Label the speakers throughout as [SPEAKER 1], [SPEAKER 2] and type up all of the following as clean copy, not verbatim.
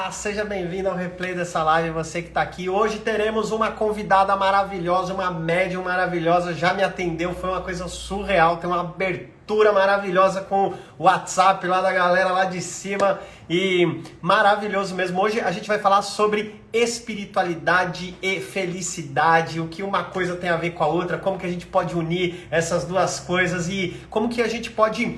[SPEAKER 1] Olá, seja bem-vindo ao replay dessa live, você que está aqui. Hoje teremos uma convidada maravilhosa, uma médium maravilhosa, já me atendeu, foi uma coisa surreal, tem uma abertura maravilhosa com o WhatsApp lá da galera lá de cima e maravilhoso mesmo. Hoje a gente vai falar sobre espiritualidade e felicidade, o que uma coisa tem a ver com a outra, como que a gente pode unir essas duas coisas e como que a gente pode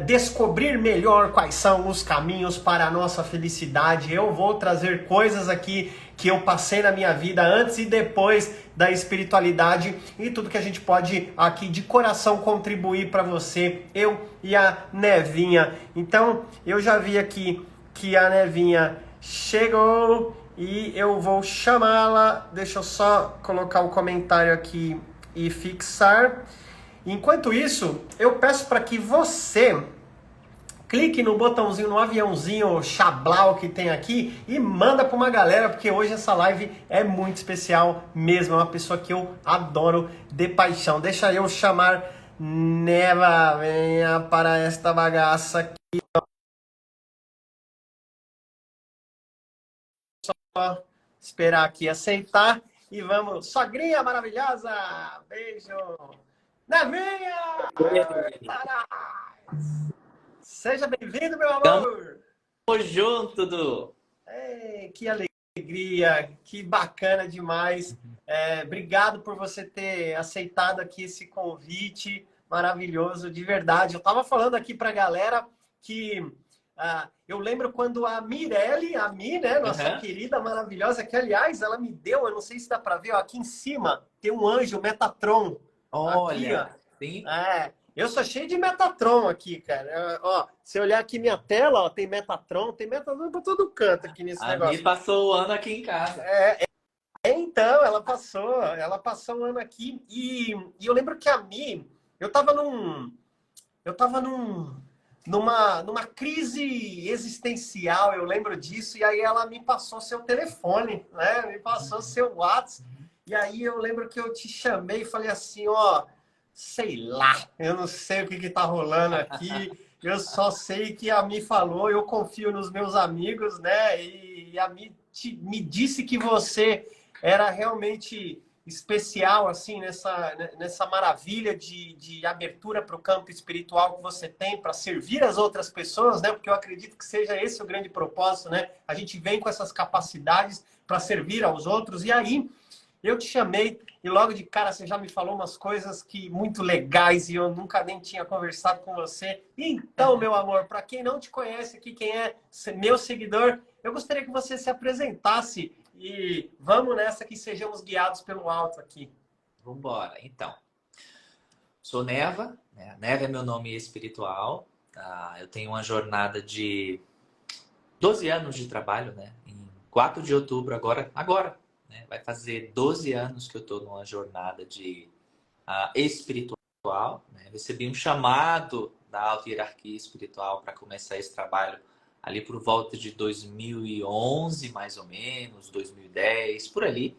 [SPEAKER 1] descobrir melhor quais são os caminhos para a nossa felicidade. Eu vou trazer coisas aqui que eu passei na minha vida antes e depois da espiritualidade e tudo que a gente pode aqui de coração contribuir para você, eu e a Nevinha. Então, eu já vi aqui que a Nevinha chegou e eu vou chamá-la. Deixa eu só colocar o comentário aqui e fixar. Enquanto isso, eu peço para que você clique no botãozinho, no aviãozinho Xablau que tem aqui e manda para uma galera, porque hoje essa live é muito especial mesmo. É uma pessoa que eu adoro de paixão. Deixa eu chamar Neva, venha para esta bagaça aqui. Só esperar aqui aceitar e vamos. Sogrinha maravilhosa, beijo. Nevinha! Seja bem-vindo, meu amor!
[SPEAKER 2] Tamo junto, Du!
[SPEAKER 1] Que alegria, que bacana demais. Obrigado por você ter aceitado aqui esse convite maravilhoso, de verdade. Eu estava falando aqui para a galera que eu lembro quando a Mirelle, a Mi, né, nossa querida maravilhosa, que aliás ela me deu, eu não sei se dá para ver, ó, aqui em cima tem um anjo Metatron.
[SPEAKER 2] Olha,
[SPEAKER 1] aqui, ó.
[SPEAKER 2] sim.
[SPEAKER 1] Eu sou cheio de Metatron aqui, cara. Ó, se eu olhar aqui minha tela, ó, tem Metatron pra todo canto aqui nesse
[SPEAKER 2] A Mi
[SPEAKER 1] negócio.
[SPEAKER 2] passou o ano aqui em casa.
[SPEAKER 1] Então, ela passou um ano aqui e eu lembro que a Mi, eu tava numa crise existencial, eu lembro disso, e aí ela me passou seu telefone, né? Me passou seu WhatsApp, e aí eu lembro que eu te chamei e falei assim, ó, sei lá, eu não sei o que tá rolando aqui, eu só sei que a Mi falou, eu confio nos meus amigos, né? E a Mi me disse que você era realmente especial, assim, nessa maravilha de abertura para o campo espiritual que você tem para servir as outras pessoas, né? Porque eu acredito que seja esse o grande propósito, né? A gente vem com essas capacidades para servir aos outros. E aí, eu te chamei e logo de cara você já me falou umas coisas que muito legais e eu nunca nem tinha conversado com você. Então, meu amor, para quem não te conhece aqui, quem é meu seguidor, eu gostaria que você se apresentasse e vamos nessa que sejamos guiados pelo alto aqui.
[SPEAKER 2] Vambora, então. Sou Neva, né? Neva é meu nome espiritual. Eu tenho uma jornada de 12 anos de trabalho, né? Em 4 de outubro, agora, né? Vai fazer 12 anos que eu estou numa jornada de espiritual, né? Recebi um chamado da alta hierarquia espiritual para começar esse trabalho ali por volta de 2011, mais ou menos, 2010, por ali.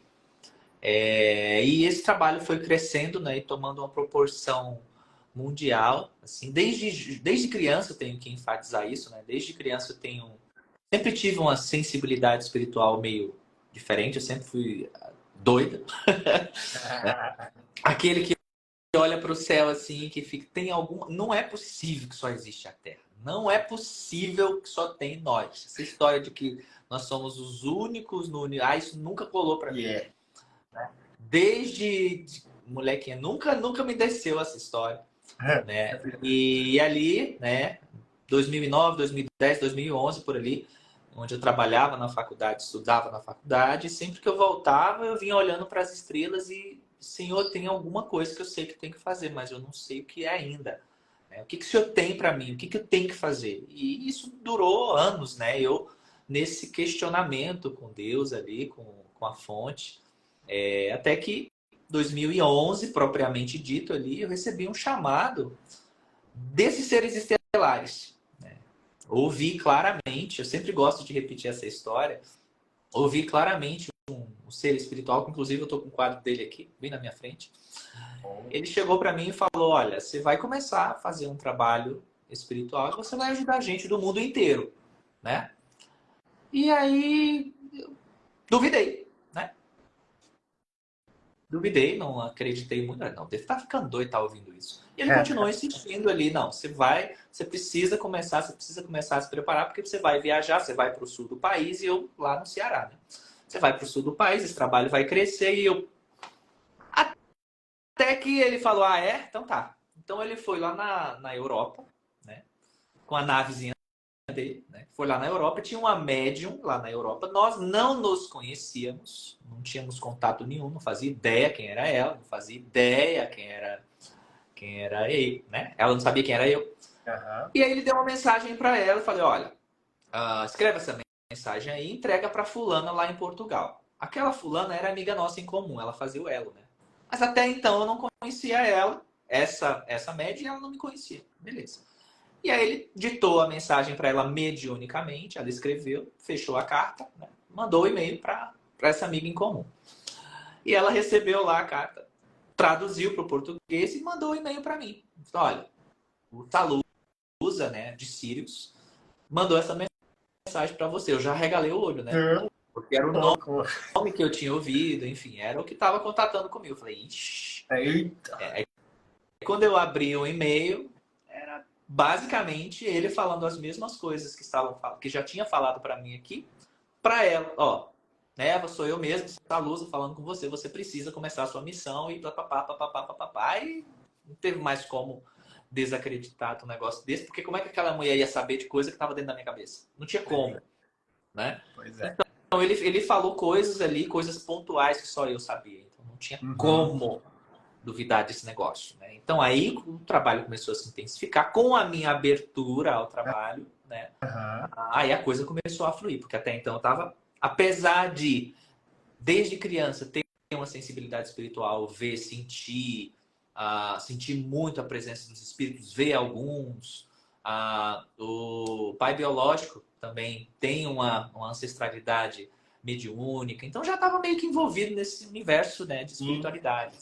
[SPEAKER 2] E esse trabalho foi crescendo, né, e tomando uma proporção mundial. Assim, desde criança eu tenho que enfatizar isso, né? Desde criança eu sempre tive uma sensibilidade espiritual meio diferente, eu sempre fui doida. Aquele que olha para o céu assim, que fica, tem algum, não é possível que só existe a Terra. Não é possível que só tem nós. Essa história de que nós somos os únicos no universo, isso nunca colou para mim. Desde molequinha, nunca me desceu essa história, né? E ali, né, 2009, 2010, 2011 por ali, onde eu trabalhava na faculdade, estudava na faculdade, sempre que eu voltava, eu vinha olhando para as estrelas e Senhor, tem alguma coisa que eu sei que tem que fazer, mas eu não sei o que é ainda. O que o Senhor tem para mim? O que eu tenho que fazer? E isso durou anos, né? Eu nesse questionamento com Deus ali, com a fonte, até que 2011, propriamente dito ali, eu recebi um chamado desses seres estelares. Né? Ouvi claramente, eu sempre gosto de repetir essa história, ouvi claramente um ser espiritual, que inclusive eu estou com o quadro dele aqui, bem na minha frente. Ele chegou para mim e falou, olha, você vai começar a fazer um trabalho espiritual e você vai ajudar a gente do mundo inteiro, né? E aí, eu duvidei, né? Duvidei, não acreditei muito. Não, deve estar ficando doido, tá ouvindo isso. E ele continuou insistindo ali, não, você precisa começar a se preparar, porque você vai viajar, você vai para o sul do país e eu lá no Ceará, né? Você vai para o sul do país, esse trabalho vai crescer e eu... Até que ele falou, ah, é? Então tá. Então ele foi lá na Europa, né? Com a navezinha dele, né? Foi lá na Europa, tinha uma médium lá na Europa. Nós não nos conhecíamos, não tínhamos contato nenhum, não fazia ideia quem era ela, não fazia ideia quem era ele, né? Ela não sabia quem era eu.
[SPEAKER 1] Uhum.
[SPEAKER 2] E aí ele deu uma mensagem para ela, eu falei, olha, escreve essa mensagem aí e entrega para fulana lá em Portugal. Aquela fulana era amiga nossa em comum, ela fazia o elo, né? Mas até então eu não conhecia ela, essa média, e ela não me conhecia. Beleza. E aí ele ditou a mensagem para ela mediunicamente, ela escreveu, fechou a carta, né? Mandou o e-mail para essa amiga em comum. E ela recebeu lá a carta, traduziu para o português e mandou o e-mail para mim. Olha, o Talusa, né, de Sirius, mandou essa mensagem para você. Eu já regalei o olho, né? Porque era o nome que eu tinha ouvido, enfim, era o que estava contatando comigo. Eu falei, ixi. Quando eu abri o e-mail, era basicamente ele falando as mesmas coisas que já tinha falado para mim aqui, para ela, ó, Neva, sou eu mesmo, Talusa, falando com você, você precisa começar a sua missão e papapá, e não teve mais como desacreditar um negócio desse, porque como é que aquela mulher ia saber de coisa que estava dentro da minha cabeça? Não tinha como, né?
[SPEAKER 1] Pois é.
[SPEAKER 2] Então ele falou coisas ali, coisas pontuais que só eu sabia, então não tinha como duvidar desse negócio, né? Então aí o trabalho começou a se intensificar com a minha abertura ao trabalho, né? Aí a coisa começou a fluir, porque até então eu tava, apesar de desde criança ter uma sensibilidade espiritual, ver, sentir, sentir muito a presença dos espíritos, ver alguns, o pai biológico também tem uma ancestralidade mediúnica, então já estava meio que envolvido nesse universo, né, de espiritualidade.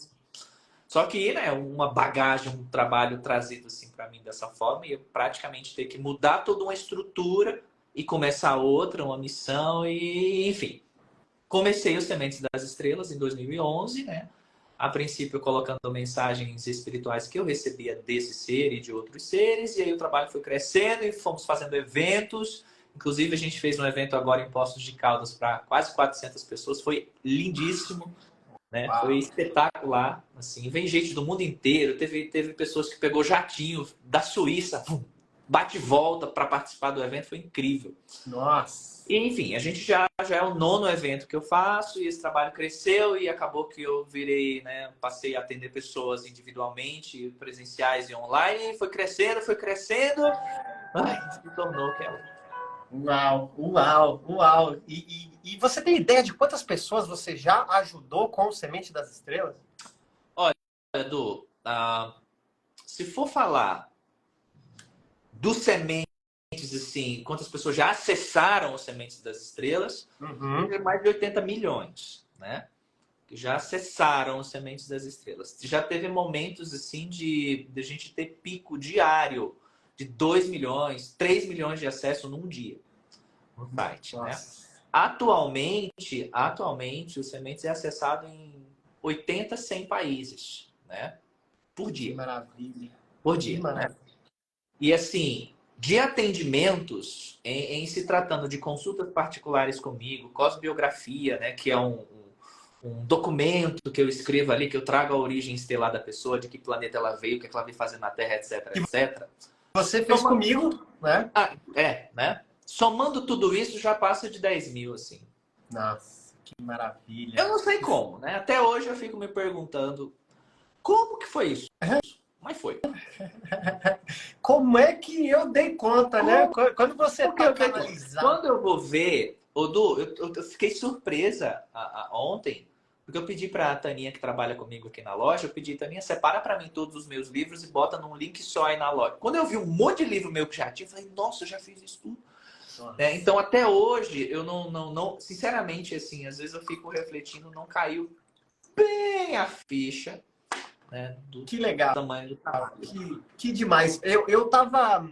[SPEAKER 2] Só que, né, uma bagagem, um trabalho trazido assim para mim dessa forma, e eu praticamente ter que mudar toda uma estrutura e começar outra, uma missão, e enfim. Comecei os Sementes das Estrelas em 2011, né? A princípio colocando mensagens espirituais que eu recebia desse ser e de outros seres, e aí o trabalho foi crescendo e fomos fazendo eventos. Inclusive a gente fez um evento agora em Poços de Caldas para quase 400 pessoas, foi lindíssimo. Né? Foi espetacular, assim, vem gente do mundo inteiro, teve pessoas que pegou jatinho da Suíça, bate e volta para participar do evento, foi incrível.
[SPEAKER 1] Nossa!
[SPEAKER 2] E, enfim, a gente já é o 9º evento que eu faço e esse trabalho cresceu e acabou que eu virei, né, passei a atender pessoas individualmente, presenciais e online, foi crescendo, se tornou que é.
[SPEAKER 1] Uau! E você tem ideia de quantas pessoas você já ajudou com o Semente das Estrelas?
[SPEAKER 2] Olha, Edu, se for falar do Sementes, assim, quantas pessoas já acessaram os Sementes das Estrelas, mais de 80 milhões, né? Que já acessaram os Sementes das Estrelas. Já teve momentos, assim, de a gente ter pico diário de 2 milhões, 3 milhões de acesso num dia no site, né? Atualmente, o Sementes é acessado em 80, 100 países, né? Por dia.
[SPEAKER 1] Que maravilha.
[SPEAKER 2] Por dia, né? E assim, de atendimentos, em se tratando de consultas particulares comigo, cosbiografia, né? Que é um documento que eu escrevo ali, que eu trago a origem estelar da pessoa, de que planeta ela veio, o que ela veio fazer na Terra, etc, etc.
[SPEAKER 1] Você fez comigo, né?
[SPEAKER 2] Né? Somando tudo isso, já passa de 10 mil, assim.
[SPEAKER 1] Nossa, que maravilha.
[SPEAKER 2] Eu não sei como, né? Até hoje eu fico me perguntando como que foi isso? Mas foi.
[SPEAKER 1] Como é que eu dei conta, né? Quando você
[SPEAKER 2] tá canalizado... Quando eu vou ver... Odu, eu fiquei surpresa ontem, porque eu pedi para a Taninha, que trabalha comigo aqui na loja, eu pedi, Taninha, separa para mim todos os meus livros e bota num link só aí na loja. Quando eu vi um monte de livro meu que já tinha, eu falei, nossa, eu já fiz isso tudo. Então, até hoje, eu não... Sinceramente, assim, às vezes eu fico refletindo, não caiu bem a ficha, né,
[SPEAKER 1] que legal.
[SPEAKER 2] Tamanho do trabalho.
[SPEAKER 1] Que demais. Eu tava...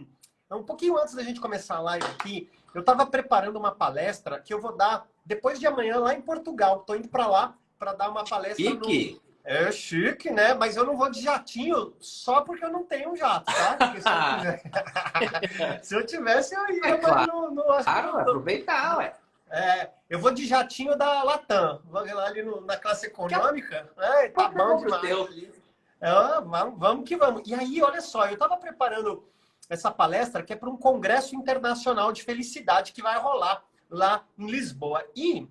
[SPEAKER 1] Um pouquinho antes da gente começar a live aqui, Eu estava preparando uma palestra que eu vou dar depois de amanhã lá em Portugal. Estou indo para lá para dar uma palestra
[SPEAKER 2] Chique.
[SPEAKER 1] É chique, né? Mas eu não vou de jatinho só porque eu não tenho um jato, tá? Porque se eu tivesse, se eu tivesse, eu ia, mas
[SPEAKER 2] Claro,
[SPEAKER 1] acho que
[SPEAKER 2] claro, aproveitar, ué.
[SPEAKER 1] eu vou de jatinho da Latam. Vou lá ali na classe econômica. Tá bom demais. Vamos que vamos. E aí, olha só, eu estava preparando essa palestra que é para um congresso internacional de felicidade que vai rolar lá em Lisboa. E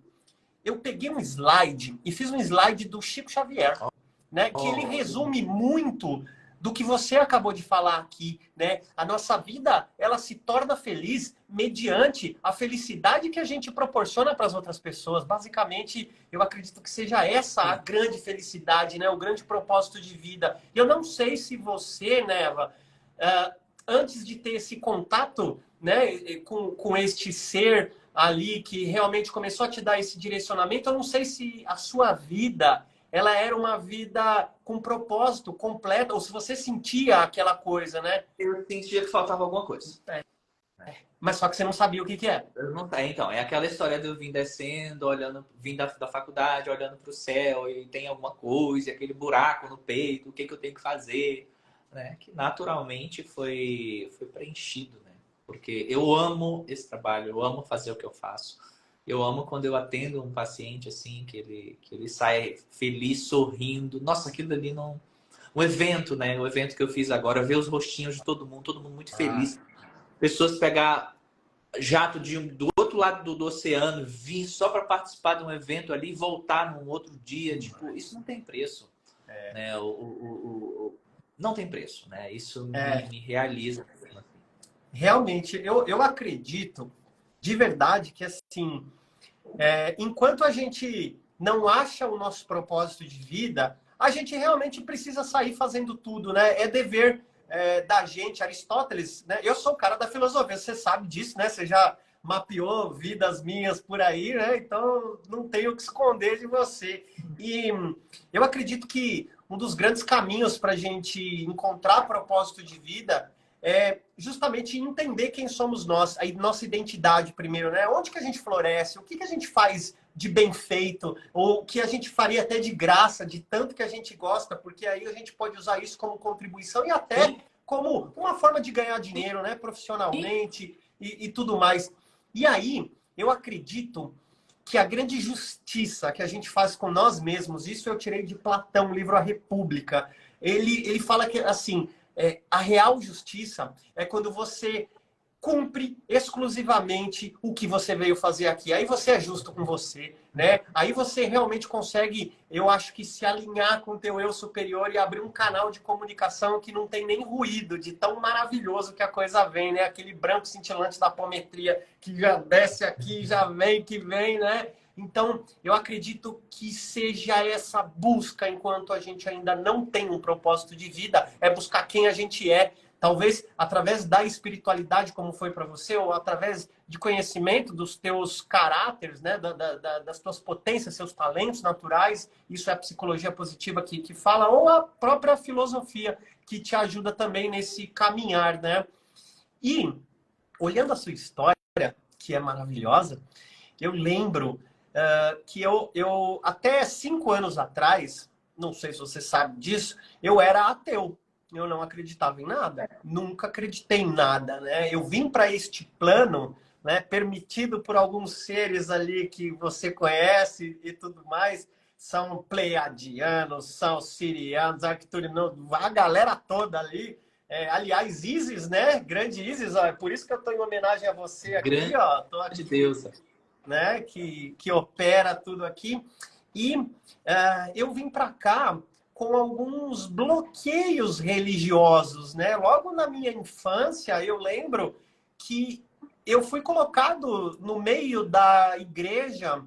[SPEAKER 1] eu peguei um slide e fiz um slide do Chico Xavier, né? Que ele resume muito do que você acabou de falar aqui, né? A nossa vida, ela se torna feliz mediante a felicidade que a gente proporciona para as outras pessoas. Basicamente, eu acredito que seja essa a grande felicidade, né? O grande propósito de vida. Eu não sei se você, Neva, antes de ter esse contato, né, com este ser ali que realmente começou a te dar esse direcionamento, eu não sei se a sua vida ela era uma vida com propósito completo, ou se você sentia aquela coisa, né?
[SPEAKER 2] Eu sentia que faltava alguma coisa.
[SPEAKER 1] Mas só que você não sabia o que que é.
[SPEAKER 2] Eu não, então, é aquela história de eu vim descendo, olhando, vim da faculdade, olhando para o céu, e tem alguma coisa, e aquele buraco no peito, o que eu tenho que fazer, né? Que naturalmente foi preenchido, né? Porque eu amo esse trabalho, eu amo fazer o que eu faço. Eu amo quando eu atendo um paciente assim, que ele sai feliz, sorrindo. Nossa, aquilo ali não... Um evento, né? O evento que eu fiz agora, ver os rostinhos de todo mundo muito feliz. Pessoas pegar jato do outro lado do oceano, vir só para participar de um evento ali e voltar num outro dia. Tipo, isso não tem preço. Né? Não tem preço, né? Isso me realiza.
[SPEAKER 1] Realmente, eu acredito de verdade que assim, enquanto a gente não acha o nosso propósito de vida, a gente realmente precisa sair fazendo tudo, né? É dever da gente. Aristóteles, né? Eu sou o cara da filosofia, você sabe disso, né? Você já mapeou vidas minhas por aí, né? Então não tenho o que esconder de você. E eu acredito que um dos grandes caminhos para a gente encontrar propósito de vida é justamente entender quem somos nós, a nossa identidade primeiro, né? Onde que a gente floresce, o que que a gente faz de bem feito, ou o que a gente faria até de graça, de tanto que a gente gosta, porque aí a gente pode usar isso como contribuição e até como uma forma de ganhar dinheiro, né? Profissionalmente e tudo mais. E aí, eu acredito que a grande justiça que a gente faz com nós mesmos, isso eu tirei de Platão, o livro A República, ele fala que, assim, a real justiça é quando você cumpre exclusivamente o que você veio fazer aqui. Aí você é justo com você, né? Aí você realmente consegue, eu acho que se alinhar com o teu eu superior e abrir um canal de comunicação que não tem nem ruído, de tão maravilhoso que a coisa vem, né? Aquele branco cintilante da apometria que já desce aqui, já vem, que vem, né? Então, eu acredito que seja essa busca, enquanto a gente ainda não tem um propósito de vida, é buscar quem a gente é. Talvez através da espiritualidade, como foi para você, ou através de conhecimento dos teus caráteres, né? Das tuas potências, seus talentos naturais. Isso é a psicologia positiva que fala, ou a própria filosofia que te ajuda também nesse caminhar, né? E, olhando a sua história, que é maravilhosa, eu lembro que eu, até 5 anos atrás, não sei se você sabe disso, eu era ateu. Eu não acreditava em nada. Nunca acreditei em nada, né? Eu vim para este plano, né, permitido por alguns seres ali que você conhece e tudo mais. São pleiadianos, são sirianos, arcturianos, a galera toda ali. Aliás, Isis, né? Grande Isis, ó, é por isso que eu estou em homenagem a você aqui,
[SPEAKER 2] grande
[SPEAKER 1] ó. Tô aqui,
[SPEAKER 2] deusa,
[SPEAKER 1] né? Que opera tudo aqui. E eu vim para cá com alguns bloqueios religiosos, né? Logo na minha infância, eu lembro que eu fui colocado no meio da igreja,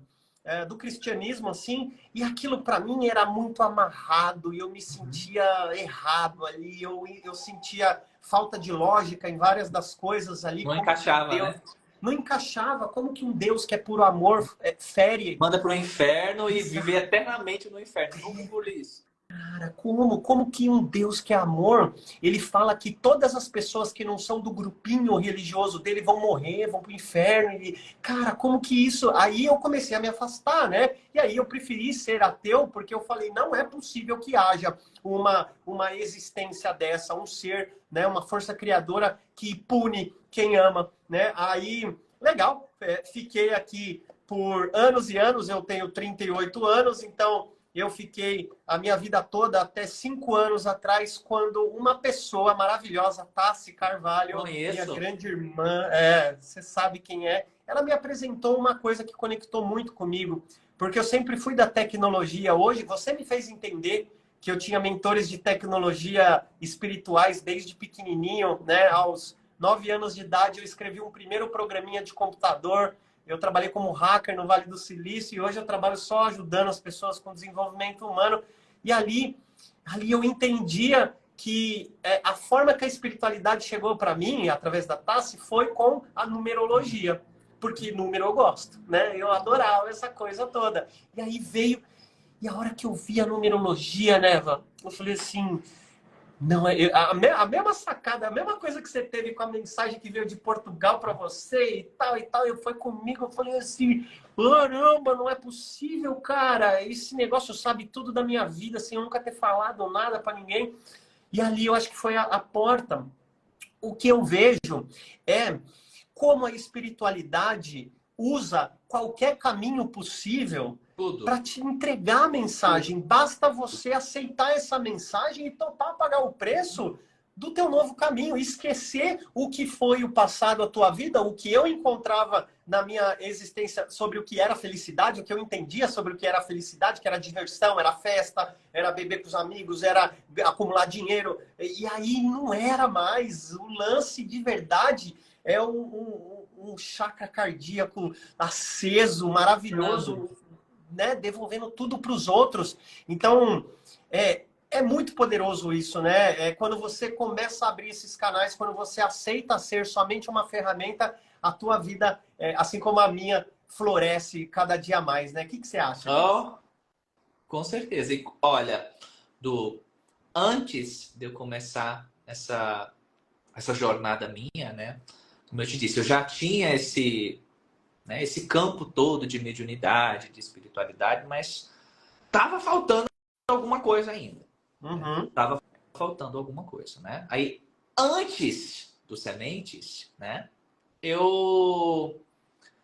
[SPEAKER 1] do cristianismo, assim, e aquilo para mim era muito amarrado, e eu me sentia errado ali, eu sentia falta de lógica em várias das coisas ali.
[SPEAKER 2] não encaixava,
[SPEAKER 1] Deus,
[SPEAKER 2] né?
[SPEAKER 1] não encaixava, como que um Deus que é puro amor fere...
[SPEAKER 2] Manda para o inferno e viver eternamente no inferno. Não engoli isso.
[SPEAKER 1] Cara, como que um Deus que é amor, ele fala que todas as pessoas que não são do grupinho religioso dele vão morrer, vão pro inferno. Cara, como que isso? Aí eu comecei a me afastar, né? E aí eu preferi ser ateu, porque eu falei, não é possível que haja uma existência dessa, um ser, né? Uma força criadora que pune quem ama, né? Aí, legal, fiquei aqui por anos e anos, eu tenho 38 anos, então eu fiquei a minha vida toda até 5 anos atrás, quando uma pessoa maravilhosa, Tassi Carvalho, minha
[SPEAKER 2] Conheço.
[SPEAKER 1] grande irmã, você sabe quem é, ela me apresentou uma coisa que conectou muito comigo, porque eu sempre fui da tecnologia. Hoje, você me fez entender que eu tinha mentores de tecnologia espirituais desde pequenininho, né? Aos 9 anos de idade, eu escrevi um primeiro programinha de computador. Eu trabalhei como hacker no Vale do Silício e hoje eu trabalho só ajudando as pessoas com desenvolvimento humano. E ali eu entendia que a forma que a espiritualidade chegou para mim, através da Tassi, foi com a numerologia. Porque número eu gosto, né? Eu adorava essa coisa toda. E aí veio... E a hora que eu vi a numerologia, Neva, eu falei assim... Não, a mesma sacada, a mesma coisa que você teve com a mensagem que veio de Portugal para você e tal, e foi comigo, eu falei assim, caramba, não é possível, cara, esse negócio sabe tudo da minha vida, sem eu nunca ter falado nada para ninguém. E ali eu acho que foi a porta. O que eu vejo é como a espiritualidade usa qualquer caminho possível
[SPEAKER 2] Tudo.
[SPEAKER 1] para te entregar a mensagem. Basta você aceitar essa mensagem e topar pagar o preço do teu novo caminho, esquecer o que foi o passado, a tua vida, o que eu encontrava na minha existência sobre o que era felicidade, o que eu entendia sobre o que era felicidade, que era diversão, era festa, era beber com os amigos, era acumular dinheiro. E aí não era mais. O lance de verdade é um chakra cardíaco aceso, maravilhoso, né? Devolvendo tudo para os outros. Então, é muito poderoso isso, né? É quando você começa a abrir esses canais, quando você aceita ser somente uma ferramenta, a tua vida, assim como a minha, floresce cada dia mais, né? O que você acha disso?
[SPEAKER 2] Oh, com certeza. E olha, do antes de eu começar essa jornada minha, né? Como eu te disse, eu já tinha esse campo todo de mediunidade, de espiritualidade, mas tava faltando alguma coisa ainda. Né?
[SPEAKER 1] Uhum.
[SPEAKER 2] Tava faltando alguma coisa, né? Aí, antes dos sementes, né? Eu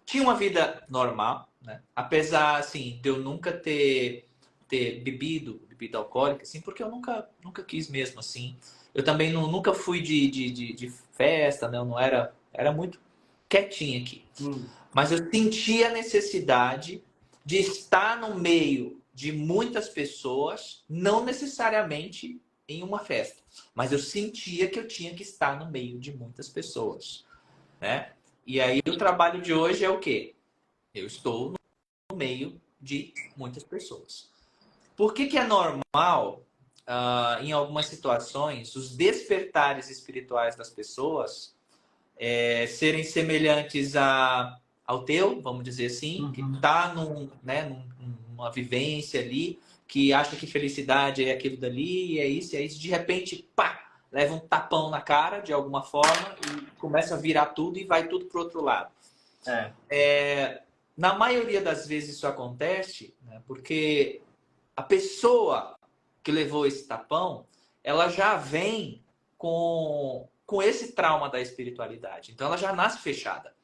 [SPEAKER 2] tinha uma vida normal, né? Apesar, assim, de eu nunca ter bebido bebida alcoólica, assim, porque eu nunca quis mesmo, assim. Eu também nunca fui de festa, né? Eu não era muito quietinho aqui. Mas eu sentia a necessidade de estar no meio de muitas pessoas, não necessariamente em uma festa, mas eu sentia que eu tinha que estar no meio de muitas pessoas, né? E aí o trabalho de hoje é o quê? Eu estou no meio de muitas pessoas. Por que é normal, em algumas situações, os despertares espirituais das pessoas serem semelhantes ao teu, vamos dizer assim, que está numa vivência ali, que acha que felicidade é aquilo dali, é isso, de repente, pá, leva um tapão na cara de alguma forma e começa a virar tudo e vai tudo para o outro lado. Na maioria das vezes isso acontece, né, porque a pessoa que levou esse tapão, ela já vem com esse trauma da espiritualidade. Então ela já nasce fechada,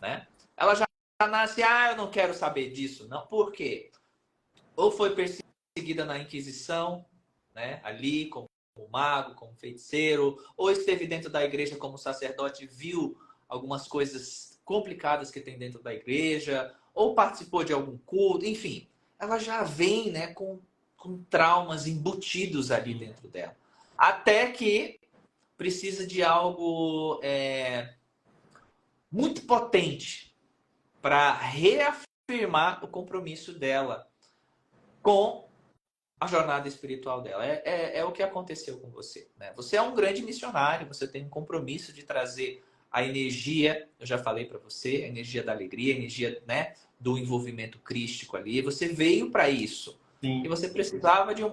[SPEAKER 2] né? Ela já nasce, eu não quero saber disso. Não, por quê? Ou foi perseguida na Inquisição, né? Ali como mago, como feiticeiro, ou esteve dentro da igreja como sacerdote, viu algumas coisas complicadas que tem dentro da igreja, ou participou de algum culto, enfim. Ela já vem, né, com traumas embutidos ali dentro dela. Até que precisa de algo muito potente para reafirmar o compromisso dela com a jornada espiritual dela. É o que aconteceu com você, né? Você é um grande missionário, você tem um compromisso de trazer a energia, eu já falei para você, a energia da alegria, a energia, né, do envolvimento crístico ali. Você veio para isso.
[SPEAKER 1] Sim.
[SPEAKER 2] E você precisava de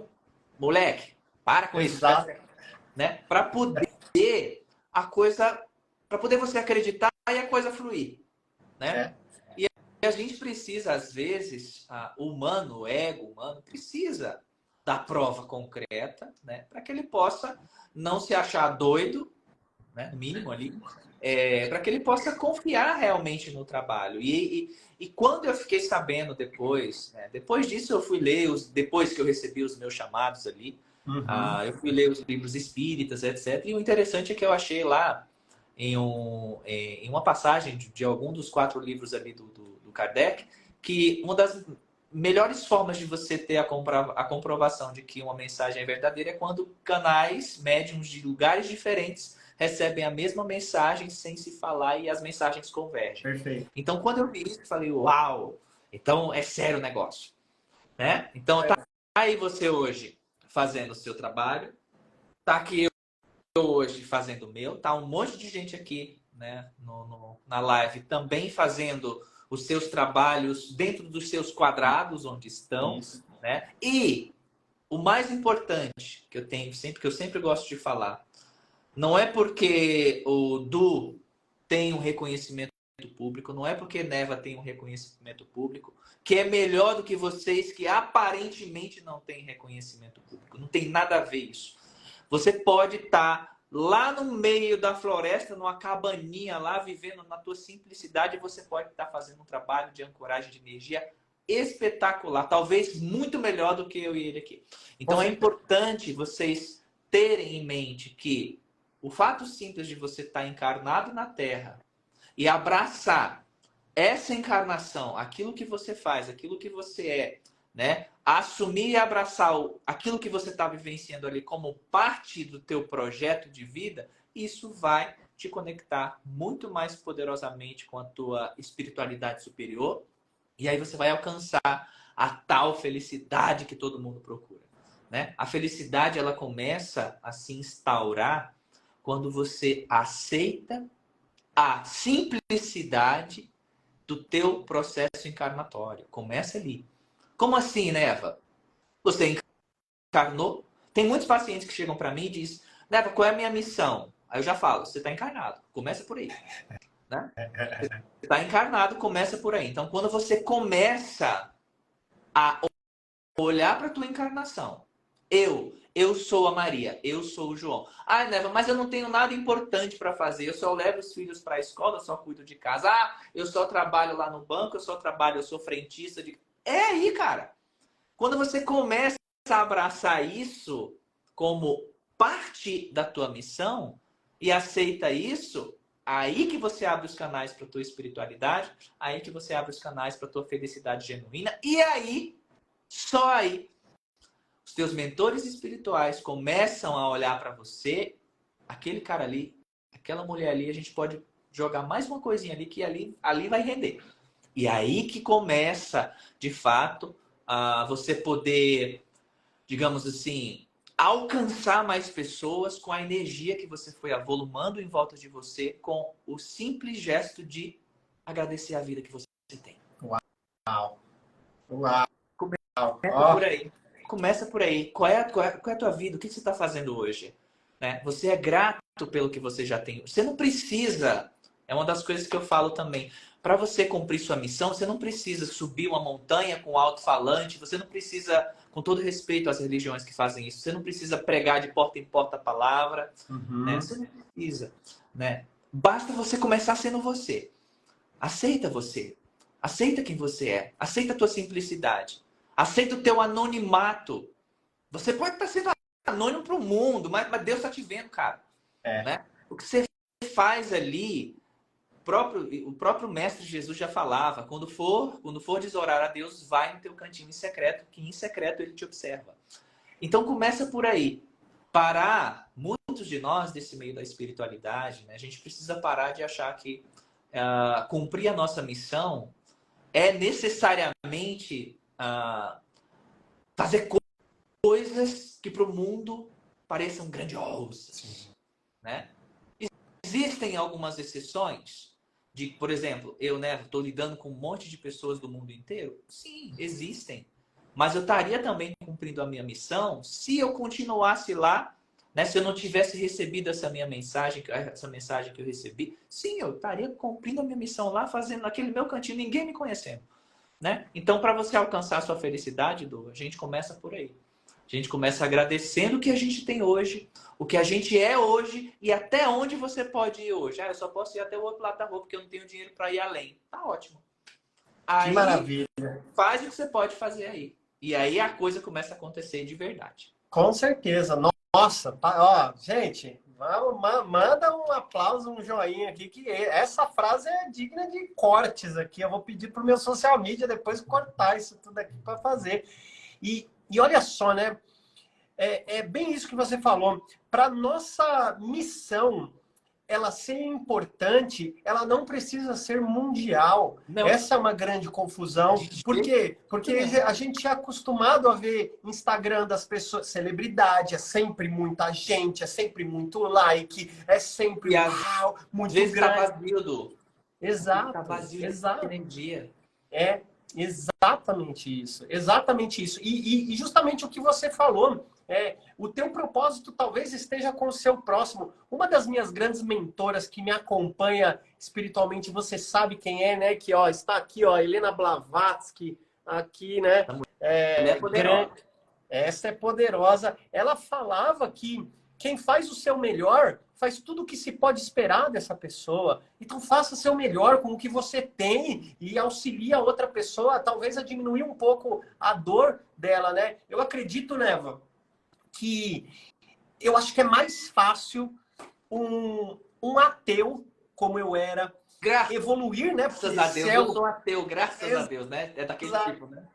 [SPEAKER 2] moleque, para com isso, né? Para poder a coisa, para poder você acreditar e a coisa fluir, né? E a gente precisa, às vezes, o humano, o ego humano, precisa da prova concreta, né? Para que ele possa não se achar doido, né? No mínimo ali, para que ele possa confiar realmente no trabalho. E quando eu fiquei sabendo depois, né? Depois disso eu fui ler, depois que eu recebi os meus chamados ali, eu fui ler os livros espíritas, etc. E o interessante é que eu achei lá, em uma passagem de algum dos 4 livros ali do Kardec, que uma das melhores formas de você ter a comprovação de que uma mensagem é verdadeira é quando canais, médiums de lugares diferentes recebem a mesma mensagem sem se falar e as mensagens convergem.
[SPEAKER 1] Perfeito.
[SPEAKER 2] Então, quando eu vi isso, eu falei, uau! Então, é sério o negócio. Né? Então, tá aí você hoje fazendo o seu trabalho, tá aqui eu hoje fazendo o meu, tá um monte de gente aqui, né, na live também fazendo os seus trabalhos dentro dos seus quadrados onde estão, né? E o mais importante que eu sempre gosto de falar, não é porque o Du tem um reconhecimento público, não é porque Neva tem um reconhecimento público, que é melhor do que vocês que aparentemente não têm reconhecimento público. Não tem nada a ver isso. Você pode estar lá no meio da floresta, numa cabaninha lá, vivendo na tua simplicidade, e você pode estar fazendo um trabalho de ancoragem de energia espetacular, talvez muito melhor do que eu e ele aqui. Então é importante vocês terem em mente que o fato simples de você estar encarnado na Terra e abraçar essa encarnação, aquilo que você faz, aquilo que você é, né? Assumir e abraçar aquilo que você está vivenciando ali como parte do teu projeto de vida, isso vai te conectar muito mais poderosamente com a tua espiritualidade superior. E aí você vai alcançar a tal felicidade que todo mundo procura, né? A felicidade, ela começa a se instaurar quando você aceita a simplicidade do teu processo encarnatório. Começa ali. Como assim, Neva? Você encarnou? Tem muitos pacientes que chegam para mim e dizem, Neva, qual é a minha missão? Aí eu já falo, você está encarnado. Começa por aí. Né? Você está encarnado, começa por aí. Então, quando você começa a olhar para a tua encarnação, eu sou a Maria, eu sou o João. Ah, Neva, mas eu não tenho nada importante para fazer. Eu só levo os filhos para a escola, eu só cuido de casa. Ah, eu só trabalho lá no banco, eu sou frentista de... É aí, cara. Quando você começa a abraçar isso como parte da tua missão e aceita isso, aí que você abre os canais para a tua espiritualidade, aí que você abre os canais para a tua felicidade genuína, e aí, só aí, os teus mentores espirituais começam a olhar para você, aquele cara ali, aquela mulher ali, a gente pode jogar mais uma coisinha ali que ali vai render. E aí que começa, de fato, a você poder, digamos assim, alcançar mais pessoas com a energia que você foi avolumando em volta de você com o simples gesto de agradecer a vida que você tem.
[SPEAKER 1] Uau! Uau!
[SPEAKER 2] Começa por aí. Começa por aí. Qual é a tua vida? O que você está fazendo hoje? Né? Você é grato pelo que você já tem. Você não precisa... É uma das coisas que eu falo também. Para você cumprir sua missão, você não precisa subir uma montanha com alto-falante. Você não precisa, com todo respeito às religiões que fazem isso, você não precisa pregar de porta em porta a palavra. Né? Você não precisa. Né? Basta você começar sendo você. Aceita você. Aceita quem você é. Aceita a tua simplicidade. Aceita o teu anonimato. Você pode estar sendo anônimo para o mundo, mas Deus está te vendo, cara. Né? O que você faz ali, o próprio Mestre Jesus já falava, quando for desorar a Deus, vai no teu cantinho em secreto, que em secreto ele te observa. Então começa por aí. Parar, muitos de nós desse meio da espiritualidade, né, a gente precisa parar de achar que cumprir a nossa missão é necessariamente fazer coisas que para o mundo pareçam grandiosas. Né? Existem algumas exceções de, por exemplo, eu, né, estou lidando com um monte de pessoas do mundo inteiro? Sim, existem. Mas eu estaria também com cumprindo a minha missão se eu continuasse lá, né? Se eu não tivesse recebido essa mensagem que eu recebi, sim, eu estaria cumprindo a minha missão lá, fazendo naquele meu cantinho, ninguém me conhecendo, né? Então, para você alcançar a sua felicidade, Du, a gente começa por aí. A gente começa agradecendo o que a gente tem hoje, o que a gente é hoje e até onde você pode ir hoje. Ah, eu só posso ir até o outro lado da rua porque eu não tenho dinheiro para ir além. Tá ótimo.
[SPEAKER 1] Que
[SPEAKER 2] Aí,
[SPEAKER 1] maravilha.
[SPEAKER 2] faz o que você pode fazer aí. E aí a coisa começa a acontecer de verdade.
[SPEAKER 1] Com certeza. Nossa, ó, gente, manda um aplauso, um joinha aqui, que essa frase é digna de cortes aqui. Eu vou pedir pro meu social media depois cortar isso tudo aqui para fazer. E olha só, né? É bem isso que você falou. Para nossa missão ela ser importante, ela não precisa ser mundial.
[SPEAKER 2] Não.
[SPEAKER 1] Essa é uma grande confusão. Por quê? Porque a gente é acostumado a ver Instagram das pessoas, celebridade, é sempre muita gente, é sempre muito like, é sempre uau, muito grande.
[SPEAKER 2] Tá vazio, Du.
[SPEAKER 1] Exato.
[SPEAKER 2] Tá vazio
[SPEAKER 1] exato.
[SPEAKER 2] de energia.
[SPEAKER 1] É exatamente isso. Exatamente isso. E justamente o que você falou. O teu propósito talvez esteja com o seu próximo. Uma das minhas grandes mentoras que me acompanha espiritualmente, você sabe quem é, né? Que ó, está aqui, ó, Helena Blavatsky, aqui, né?
[SPEAKER 2] É poderosa.
[SPEAKER 1] Essa é poderosa. Ela falava que quem faz o seu melhor faz tudo o que se pode esperar dessa pessoa. Então faça o seu melhor com o que você tem e auxilie a outra pessoa, talvez a diminuir um pouco a dor dela, né? Eu acredito, Neva, que eu acho que é mais fácil um ateu, como eu era, evoluir, né?
[SPEAKER 2] Graças a Deus, eu sou ateu, graças a Deus, né? É daquele tipo, né?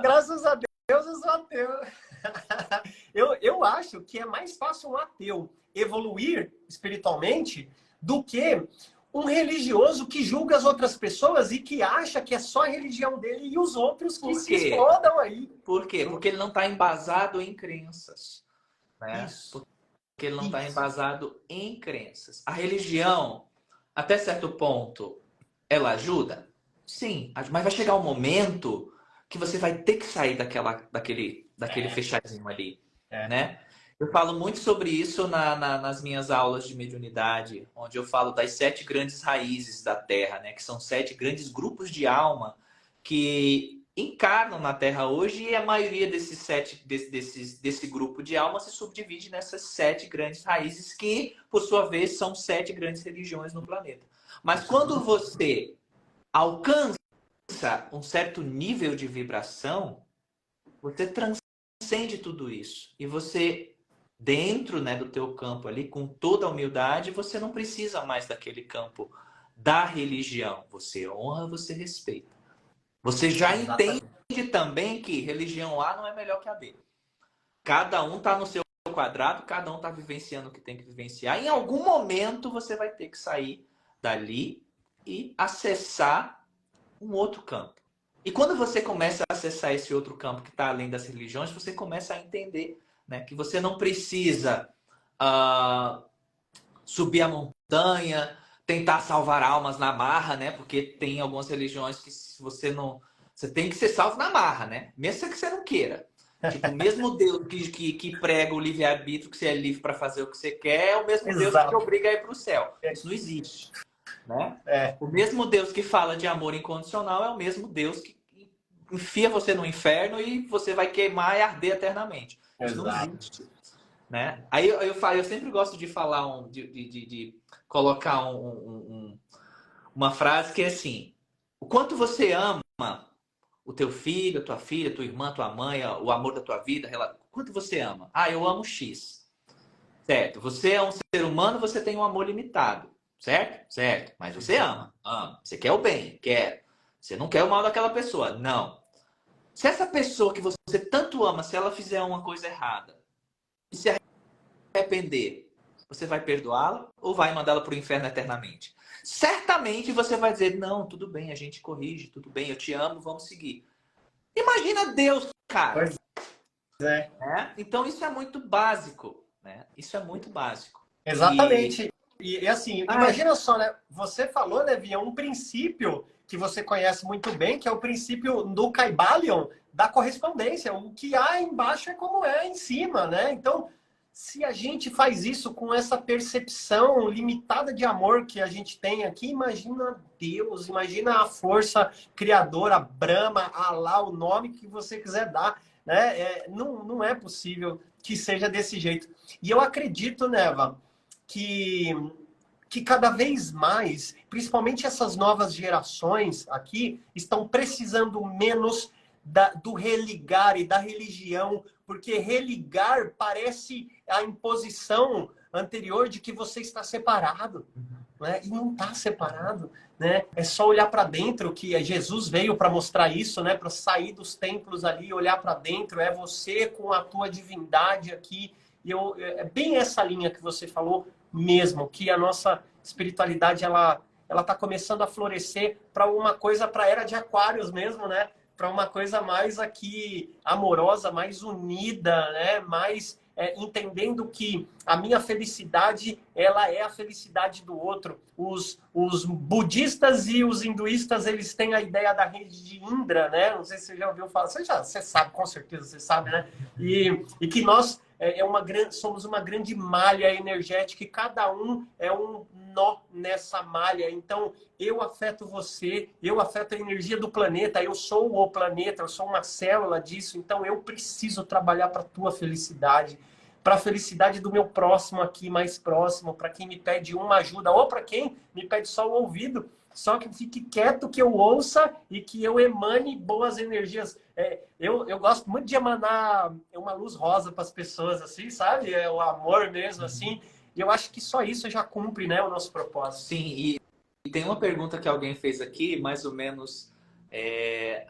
[SPEAKER 1] Graças a Deus, eu sou ateu. Eu acho que é mais fácil um ateu evoluir espiritualmente do que um religioso que julga as outras pessoas e que acha que é só a religião dele e os outros que se explodam aí.
[SPEAKER 2] Por quê? Porque ele não está embasado em crenças. Né? Isso. Porque ele não está embasado em crenças. A religião, até certo ponto, ela ajuda? Sim, mas vai chegar um momento que você vai ter que sair daquele fechadinho ali. Né? Eu falo muito sobre isso nas minhas aulas de mediunidade, onde eu falo das 7 grandes raízes da Terra, né? Que são 7 grandes grupos de alma que encarnam na Terra hoje, e a maioria desse grupo de alma se subdivide nessas 7 grandes raízes que, por sua vez, são 7 grandes religiões no planeta. Mas quando você alcança um certo nível de vibração, você transcende tudo isso. E você, dentro, né, do teu campo ali, com toda a humildade, você não precisa mais daquele campo da religião. Você honra, você respeita. Você já entende também que religião A não é melhor que a B. Cada um está no seu quadrado, cada um está vivenciando o que tem que vivenciar. Em algum momento você vai ter que sair dali e acessar um outro campo. E quando você começa a acessar esse outro campo que está além das religiões, você começa a entender, né, que você não precisa subir a montanha, tentar salvar almas na marra, né? Porque tem algumas religiões que se você não... Você tem que ser salvo na marra, né? Mesmo que você não queira. Tipo, o mesmo Deus que prega o livre-arbítrio, que você é livre para fazer o que você quer, é o mesmo Deus que te obriga a ir para o céu. Isso não existe. Né? O mesmo Deus que fala de amor incondicional é o mesmo Deus que enfia você no inferno e você vai queimar e arder eternamente. Isso não existe. Né? Aí eu sempre gosto de falar, de colocar uma frase que é assim: o quanto você ama o teu filho, a tua filha, a tua irmã, a tua mãe, o amor da tua vida, o quanto você ama? Ah, eu amo X. Certo. Você é um ser humano, você tem um amor limitado. Certo? Certo. Mas você ama. Você quer o bem. Quer. Você não quer o mal daquela pessoa. Não. Se essa pessoa que você tanto ama, se ela fizer uma coisa errada e se arrepender, você vai perdoá-la ou vai mandá-la para o inferno eternamente? Certamente você vai dizer: não, tudo bem, a gente corrige, tudo bem, eu te amo, vamos seguir. Imagina Deus, cara.
[SPEAKER 1] Pois é.
[SPEAKER 2] Então isso é muito básico. Né? Isso é muito básico.
[SPEAKER 1] Exatamente. E assim, imagina só, né? Você falou, né, Via, um princípio que você conhece muito bem, que é o princípio do Kybalion da correspondência. O que há embaixo é como é em cima, né? Então, se a gente faz isso com essa percepção limitada de amor que a gente tem aqui, imagina Deus, imagina a força criadora, Brahma, Alá, o nome que você quiser dar, né? Não é possível que seja desse jeito. E eu acredito, Neva, que cada vez mais, principalmente essas novas gerações aqui, estão precisando menos do religar e da religião, porque religar parece a imposição anterior de que você está separado, né? E não está separado, né? É só olhar para dentro, que Jesus veio para mostrar isso, né? Para sair dos templos ali, olhar para dentro, é você com a tua divindade aqui. E é bem essa linha que você falou mesmo, que a nossa espiritualidade ela está começando a florescer para uma coisa, para a era de Aquários mesmo, né? Para uma coisa mais aqui amorosa, mais unida, né? Mais entendendo que a minha felicidade ela é a felicidade do outro. Os budistas e os hinduístas eles têm a ideia da rede de Indra, né? Não sei se você já ouviu falar, você sabe, com certeza você sabe, né? E que nós somos uma grande malha energética e cada um é um nó nessa malha. Então, eu afeto você, eu afeto a energia do planeta, eu sou o planeta, eu sou uma célula disso, então eu preciso trabalhar para a tua felicidade, para a felicidade do meu próximo aqui, mais próximo, para quem me pede uma ajuda, ou para quem me pede só o ouvido, só que fique quieto, que eu ouça e que eu emane boas energias. Eu gosto muito de emanar uma luz rosa para as pessoas, assim, sabe? É o amor mesmo, assim. E eu acho que só isso já cumpre, né, o nosso propósito.
[SPEAKER 2] Sim, e tem uma pergunta que alguém fez aqui, mais ou menos...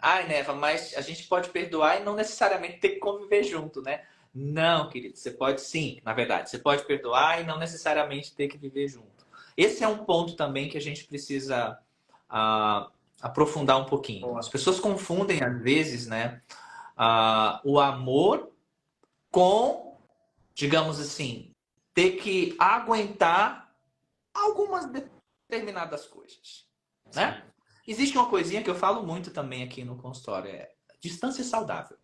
[SPEAKER 2] Ai, Neva, mas a gente pode perdoar e não necessariamente ter que conviver junto, né? Não, querido, você pode sim, na verdade. Você pode perdoar e não necessariamente ter que viver junto. Esse é um ponto também que a gente precisa aprofundar um pouquinho. As pessoas confundem, às vezes, né, o amor com, digamos assim, ter que aguentar algumas determinadas coisas, né? Existe uma coisinha que eu falo muito também aqui no consultório, distância saudável,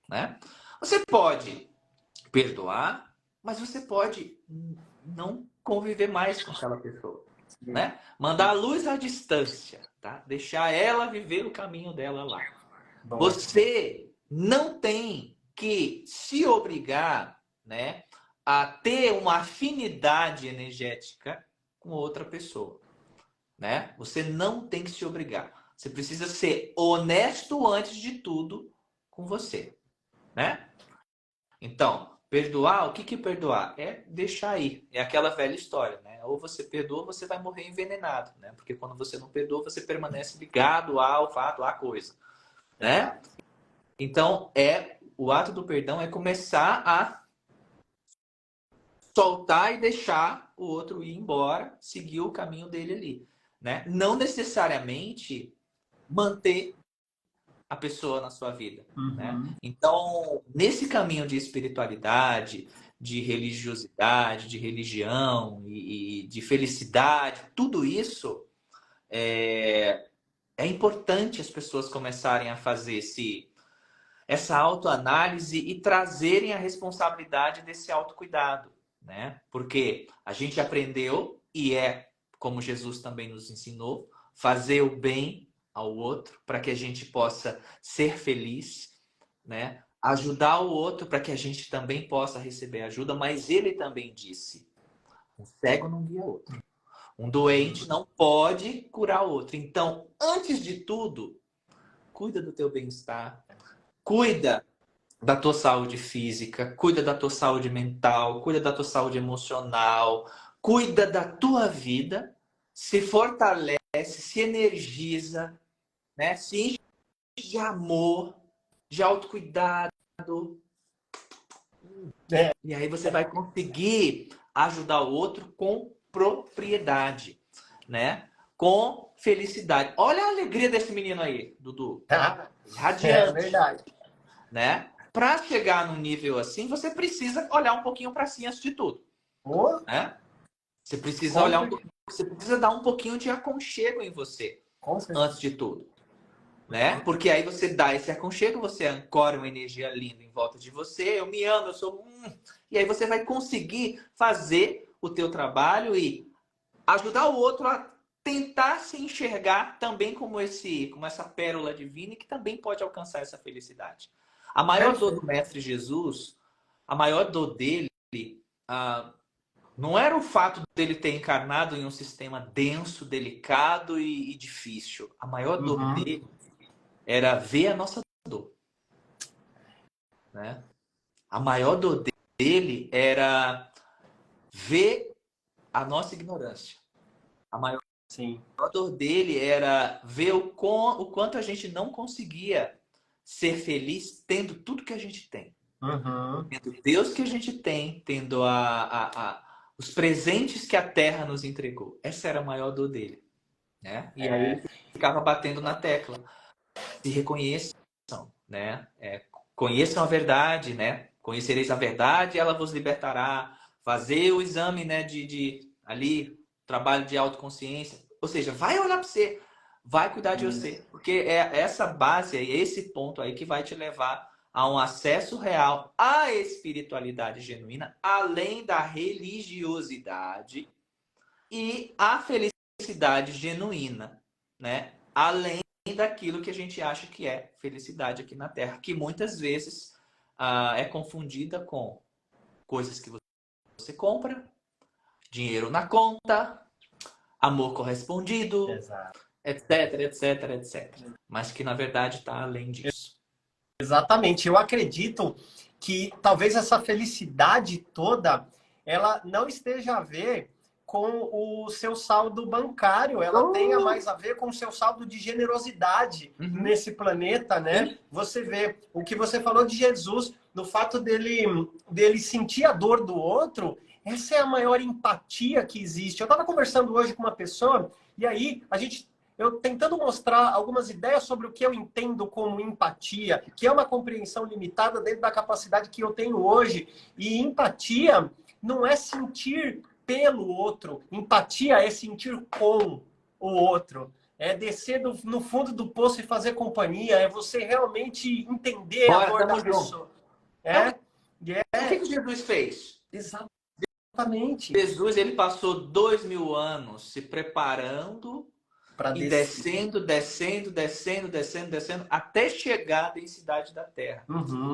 [SPEAKER 2] né? Você pode perdoar, mas você pode não conviver mais com aquela pessoa, né? Mandar a luz à distância, tá? Deixar ela viver o caminho dela lá. Você não tem que se obrigar, né, a ter uma afinidade energética com outra pessoa, né? Você não tem que se obrigar. Você precisa ser honesto antes de tudo com você, né? Então, perdoar, o que é perdoar? É deixar ir. É aquela velha história, né? Ou você perdoa, ou você vai morrer envenenado, né? Porque quando você não perdoa, você permanece ligado ao fato, à coisa, né? Então, o ato do perdão é começar a soltar e deixar o outro ir embora, seguir o caminho dele ali, né? Não necessariamente manter a pessoa na sua vida, né? Então, nesse caminho de espiritualidade, de religiosidade, de religião e de felicidade, tudo isso é importante as pessoas começarem a fazer essa autoanálise e trazerem a responsabilidade desse autocuidado, né? Porque a gente aprendeu, e como Jesus também nos ensinou, fazer o bem ao outro para que a gente possa ser feliz, né? Ajudar o outro para que a gente também possa receber ajuda, mas ele também disse: um cego não guia outro. Um doente não pode curar outro. Então, antes de tudo, cuida do teu bem-estar, cuida da tua saúde física, cuida da tua saúde mental, cuida da tua saúde emocional, cuida da tua vida, se fortalece, se energiza, né? Se enche de amor, de autocuidado. E aí você vai conseguir ajudar o outro com propriedade, né? Com felicidade. Olha a alegria desse menino aí, Dudu. Radiante.
[SPEAKER 1] É verdade.
[SPEAKER 2] Né? Para chegar num nível assim, você precisa olhar um pouquinho para si antes de tudo. Né? Você precisa olhar você precisa dar um pouquinho de aconchego em você. antes de tudo. Né? Porque aí você dá esse aconchego, você ancora uma energia linda em volta de você, eu me amo, eu sou... E aí você vai conseguir fazer o teu trabalho e ajudar o outro a tentar se enxergar também como essa pérola divina que também pode alcançar essa felicidade. A maior dor do Mestre Jesus, a maior dor dele, não era o fato dele ter encarnado em um sistema denso, delicado e difícil. A maior dor dele era ver a nossa dor. Né? A maior dor dele era ver a nossa ignorância. A maior dor dele era ver o quanto a gente não conseguia ser feliz tendo tudo que a gente tem. Tendo Deus que a gente tem, tendo os presentes que a Terra nos entregou. Essa era a maior dor dele. Né? E aí ele ficava batendo na tecla. Se reconheçam, né? Conheçam a verdade, né? Conhecereis a verdade e ela vos libertará. Fazer o exame, né? Ali, trabalho de autoconsciência. Ou seja, vai olhar para você, vai cuidar de você. Porque é essa base aí, esse ponto aí que vai te levar a um acesso real à espiritualidade genuína, além da religiosidade e a felicidade genuína, né? Além daquilo que a gente acha que é felicidade aqui na Terra, que muitas vezes é confundida com coisas que você compra, dinheiro na conta, amor correspondido, etc, etc, etc. Mas que na verdade está além disso.
[SPEAKER 1] Exatamente. Eu acredito que talvez essa felicidade toda, ela não esteja a ver com o seu saldo bancário, ela tenha mais a ver com o seu saldo de generosidade nesse planeta, né? Você vê o que você falou de Jesus, no fato dele sentir a dor do outro, essa é a maior empatia que existe. Eu estava conversando hoje com uma pessoa, e aí eu tentando mostrar algumas ideias sobre o que eu entendo como empatia, que é uma compreensão limitada dentro da capacidade que eu tenho hoje. E empatia não é sentir pelo outro, empatia é sentir com o outro. É descer no fundo do poço e fazer companhia, é você realmente entender a dor da pessoa.
[SPEAKER 2] O que Jesus fez?
[SPEAKER 1] Exatamente.
[SPEAKER 2] Jesus, ele passou 2000 anos se preparando e descendo, até chegar à densidade da Terra.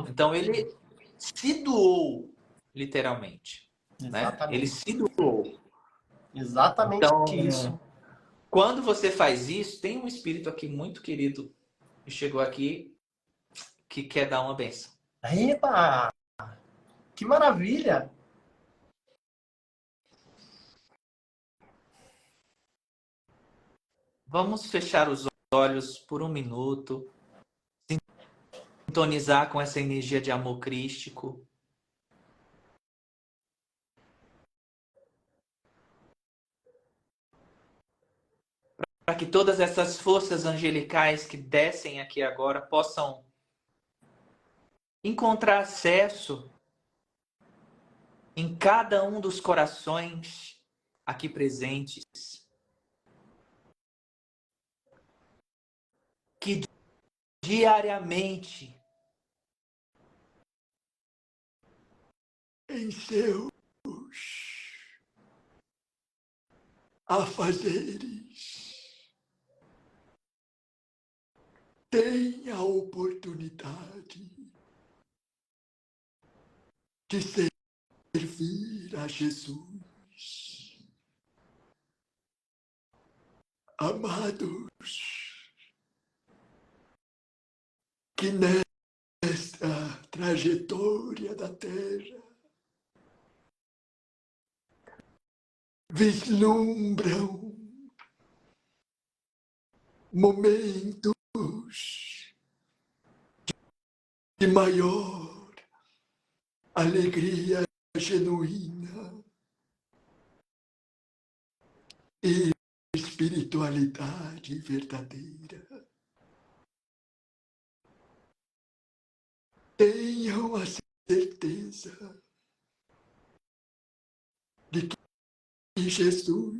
[SPEAKER 2] Então, ele se doou, literalmente. Né? Ele se doou.
[SPEAKER 1] Exatamente
[SPEAKER 2] então,
[SPEAKER 1] isso.
[SPEAKER 2] Quando você faz isso, tem um espírito aqui muito querido que chegou aqui que quer dar uma benção.
[SPEAKER 1] Epa! Que maravilha!
[SPEAKER 2] Vamos fechar os olhos por um minuto, sintonizar com essa energia de amor crístico. Para que todas essas forças angelicais que descem aqui agora possam encontrar acesso em cada um dos corações aqui presentes. Que diariamente em seus afazeres tem a oportunidade de servir a Jesus. Amados, que nesta trajetória da Terra vislumbram momentos de maior alegria genuína e espiritualidade verdadeira. Tenham a certeza de que Jesus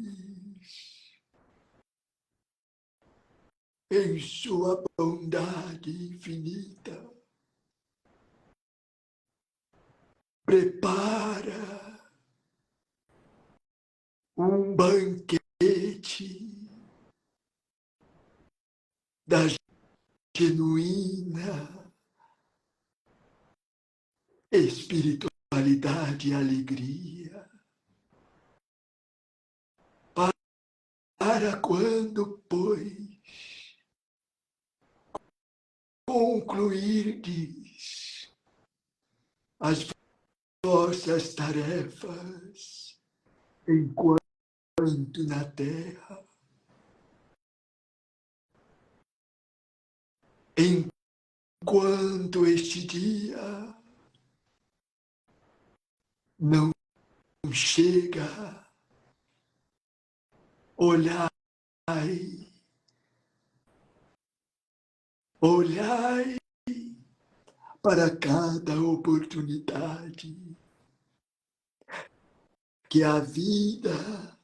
[SPEAKER 3] em sua bondade infinita, prepara um banquete da genuína espiritualidade e alegria, para quando, pois, concluirdes as vossas tarefas enquanto na terra, enquanto este dia não chega, olhai, olhai para cada oportunidade que a vida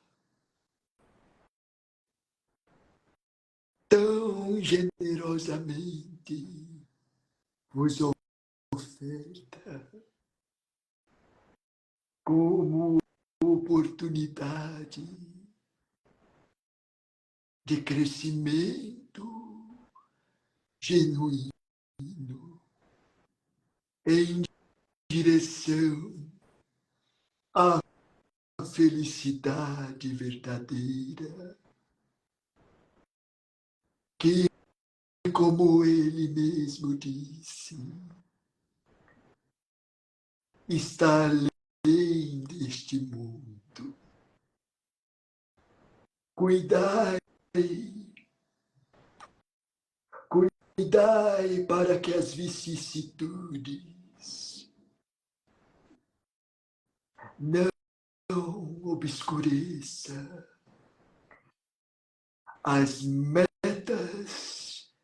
[SPEAKER 3] tão generosamente vos oferta como oportunidade de crescimento genuíno em direção à felicidade verdadeira, que, como ele mesmo disse, está além deste mundo. Cuidai, cuidai para que as vicissitudes não obscureça as metas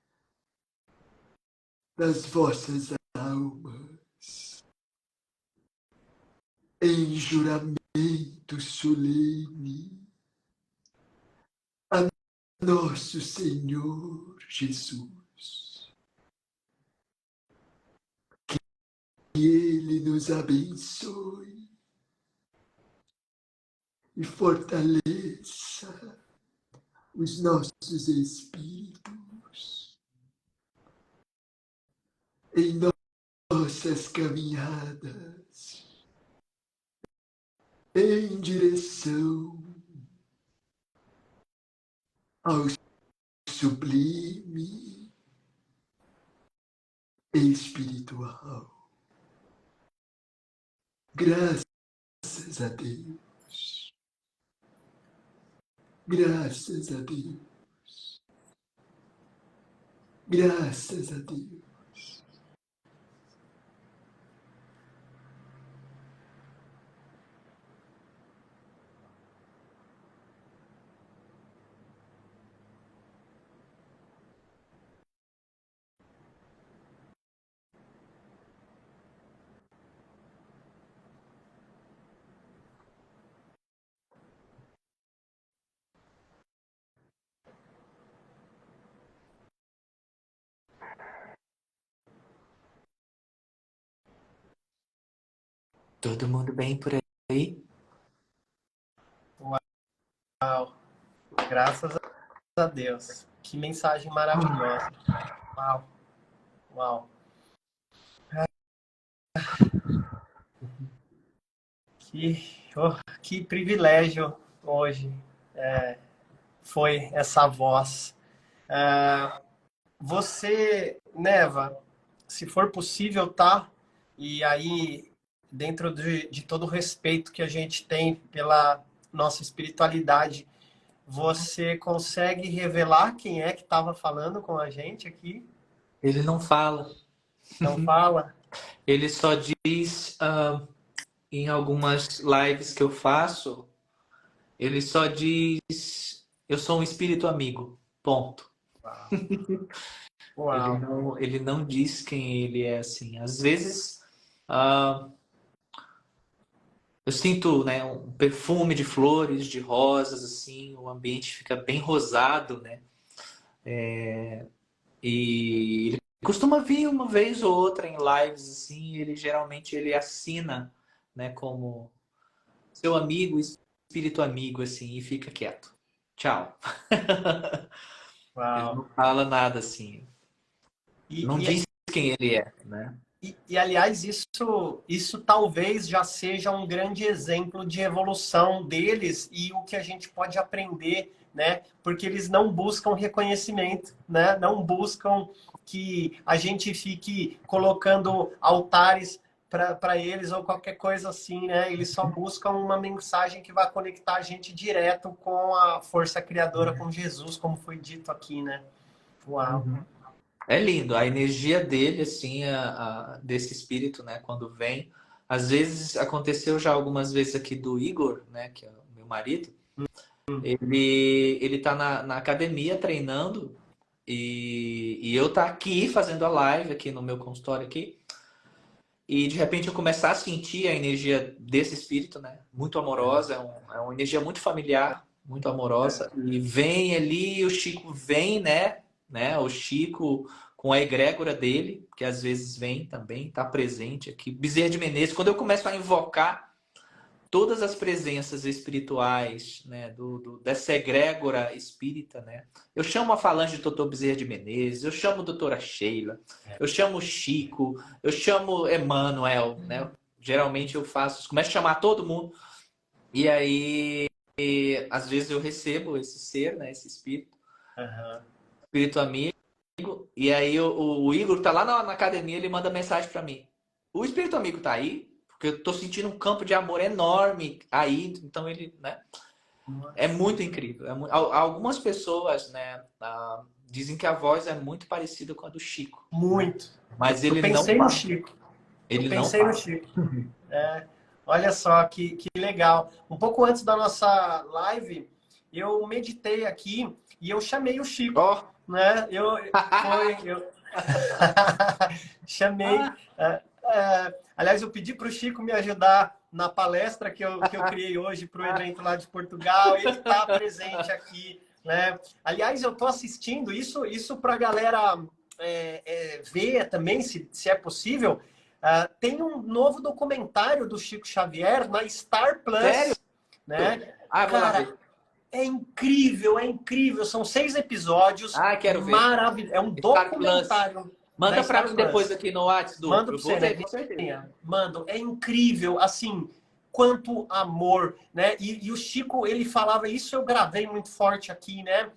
[SPEAKER 3] das vossas almas em juramento solene a nosso Senhor Jesus. Que Ele nos abençoe e fortaleça os nossos espíritos em nossas caminhadas em direção ao sublime espiritual. Graças a Deus. Graças a Deus. Graças a Deus.
[SPEAKER 2] Todo mundo bem por aí?
[SPEAKER 1] Uau, graças a Deus. Que mensagem maravilhosa. Uau, uau. Que privilégio hoje foi essa voz. Você, Neva, se for possível, tá? E aí, dentro de todo o respeito que a gente tem pela nossa espiritualidade, você consegue revelar quem é que estava falando com a gente aqui?
[SPEAKER 2] Ele não fala.
[SPEAKER 1] Não fala?
[SPEAKER 2] Ele só diz em algumas lives que eu faço, ele só diz: eu sou um espírito amigo. Ponto.
[SPEAKER 1] Uau.
[SPEAKER 2] Ele não diz quem ele é assim. Às vezes ah, eu sinto, né, um perfume de flores, de rosas, assim, o ambiente fica bem rosado, né? E ele costuma vir uma vez ou outra em lives, assim, ele geralmente ele assina, né, como seu amigo, espírito amigo, assim, e fica quieto. Tchau. Ele
[SPEAKER 1] Uau.
[SPEAKER 2] não fala nada, assim.
[SPEAKER 1] E,
[SPEAKER 2] Não
[SPEAKER 1] e,
[SPEAKER 2] diz quem ele é, né?
[SPEAKER 1] aliás, isso talvez já seja um grande exemplo de evolução deles e o que a gente pode aprender, né? Porque eles não buscam reconhecimento, né? Não buscam que a gente fique colocando altares para eles ou qualquer coisa assim, né? Eles só buscam uma mensagem que vai conectar a gente direto com a força criadora, com Jesus, como foi dito aqui, né? Uau.
[SPEAKER 2] Uhum. É lindo, a energia dele, assim, desse espírito, né, quando vem. Às vezes, aconteceu já algumas vezes aqui do Igor, né, que é o meu marido, ele tá na academia treinando e eu tá aqui fazendo a live aqui no meu consultório aqui e de repente eu começar a sentir a energia desse espírito, né, muito amorosa, é uma energia muito familiar, muito amorosa e vem ali, o Chico vem, né, o Chico com a egrégora dele, que às vezes vem também, tá presente aqui. Bezerra de Menezes, quando eu começo a invocar todas as presenças espirituais, né, dessa egrégora espírita, né? Eu chamo a falange do Dr. Bezerra de Menezes, eu chamo a doutora Sheila, eu chamo o Chico, eu chamo Emmanuel, né? Geralmente eu faço, começo a chamar todo mundo, e aí às vezes eu recebo esse ser, né, esse espírito, espírito amigo, e aí o Igor tá lá na academia, ele manda mensagem para mim. O espírito amigo tá aí? Porque eu tô sentindo um campo de amor enorme aí, então ele, né? É muito incrível. Algumas pessoas, né, dizem que a voz é muito parecida com a do Chico.
[SPEAKER 1] Muito.
[SPEAKER 2] Mas
[SPEAKER 1] Eu
[SPEAKER 2] ele não
[SPEAKER 1] pensei no
[SPEAKER 2] fala.
[SPEAKER 1] Chico. Eu
[SPEAKER 2] Ele não
[SPEAKER 1] pensei no
[SPEAKER 2] fala.
[SPEAKER 1] Chico. É, olha só que legal. Um pouco antes da nossa live, eu meditei aqui e eu chamei o Chico,
[SPEAKER 2] Ó.
[SPEAKER 1] né? Eu chamei. Aliás, eu pedi para o Chico me ajudar na palestra que eu criei hoje para o evento lá de Portugal. Ele está presente aqui, né? Aliás, eu estou assistindo isso para a galera ver também, se é possível. Tem um novo documentário do Chico Xavier na Star Plus.
[SPEAKER 2] Sério?
[SPEAKER 1] Né?
[SPEAKER 2] Vou lá ver.
[SPEAKER 1] É incrível, é incrível. São 6 episódios.
[SPEAKER 2] Quero ver.
[SPEAKER 1] Maravilhoso. É um
[SPEAKER 2] Star Plus.
[SPEAKER 1] documentário.
[SPEAKER 2] Manda para mim depois aqui no WhatsApp.
[SPEAKER 1] Mando
[SPEAKER 2] Eu
[SPEAKER 1] para
[SPEAKER 2] vou
[SPEAKER 1] você,
[SPEAKER 2] ver,
[SPEAKER 1] né?
[SPEAKER 2] com certeza.
[SPEAKER 1] Mando, é incrível, assim, quanto amor, né? E o Chico, ele falava, isso eu gravei muito forte aqui, né?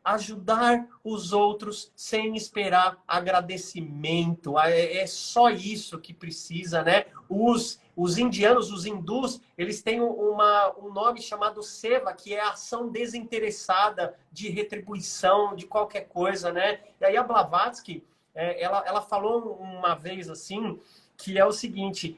[SPEAKER 1] Ajudar os outros sem esperar agradecimento. É só isso que precisa, né? Os indianos, os hindus, eles têm um nome chamado seva, que é ação desinteressada de retribuição de qualquer coisa, né? E aí a Blavatsky, ela falou uma vez assim, que é o seguinte,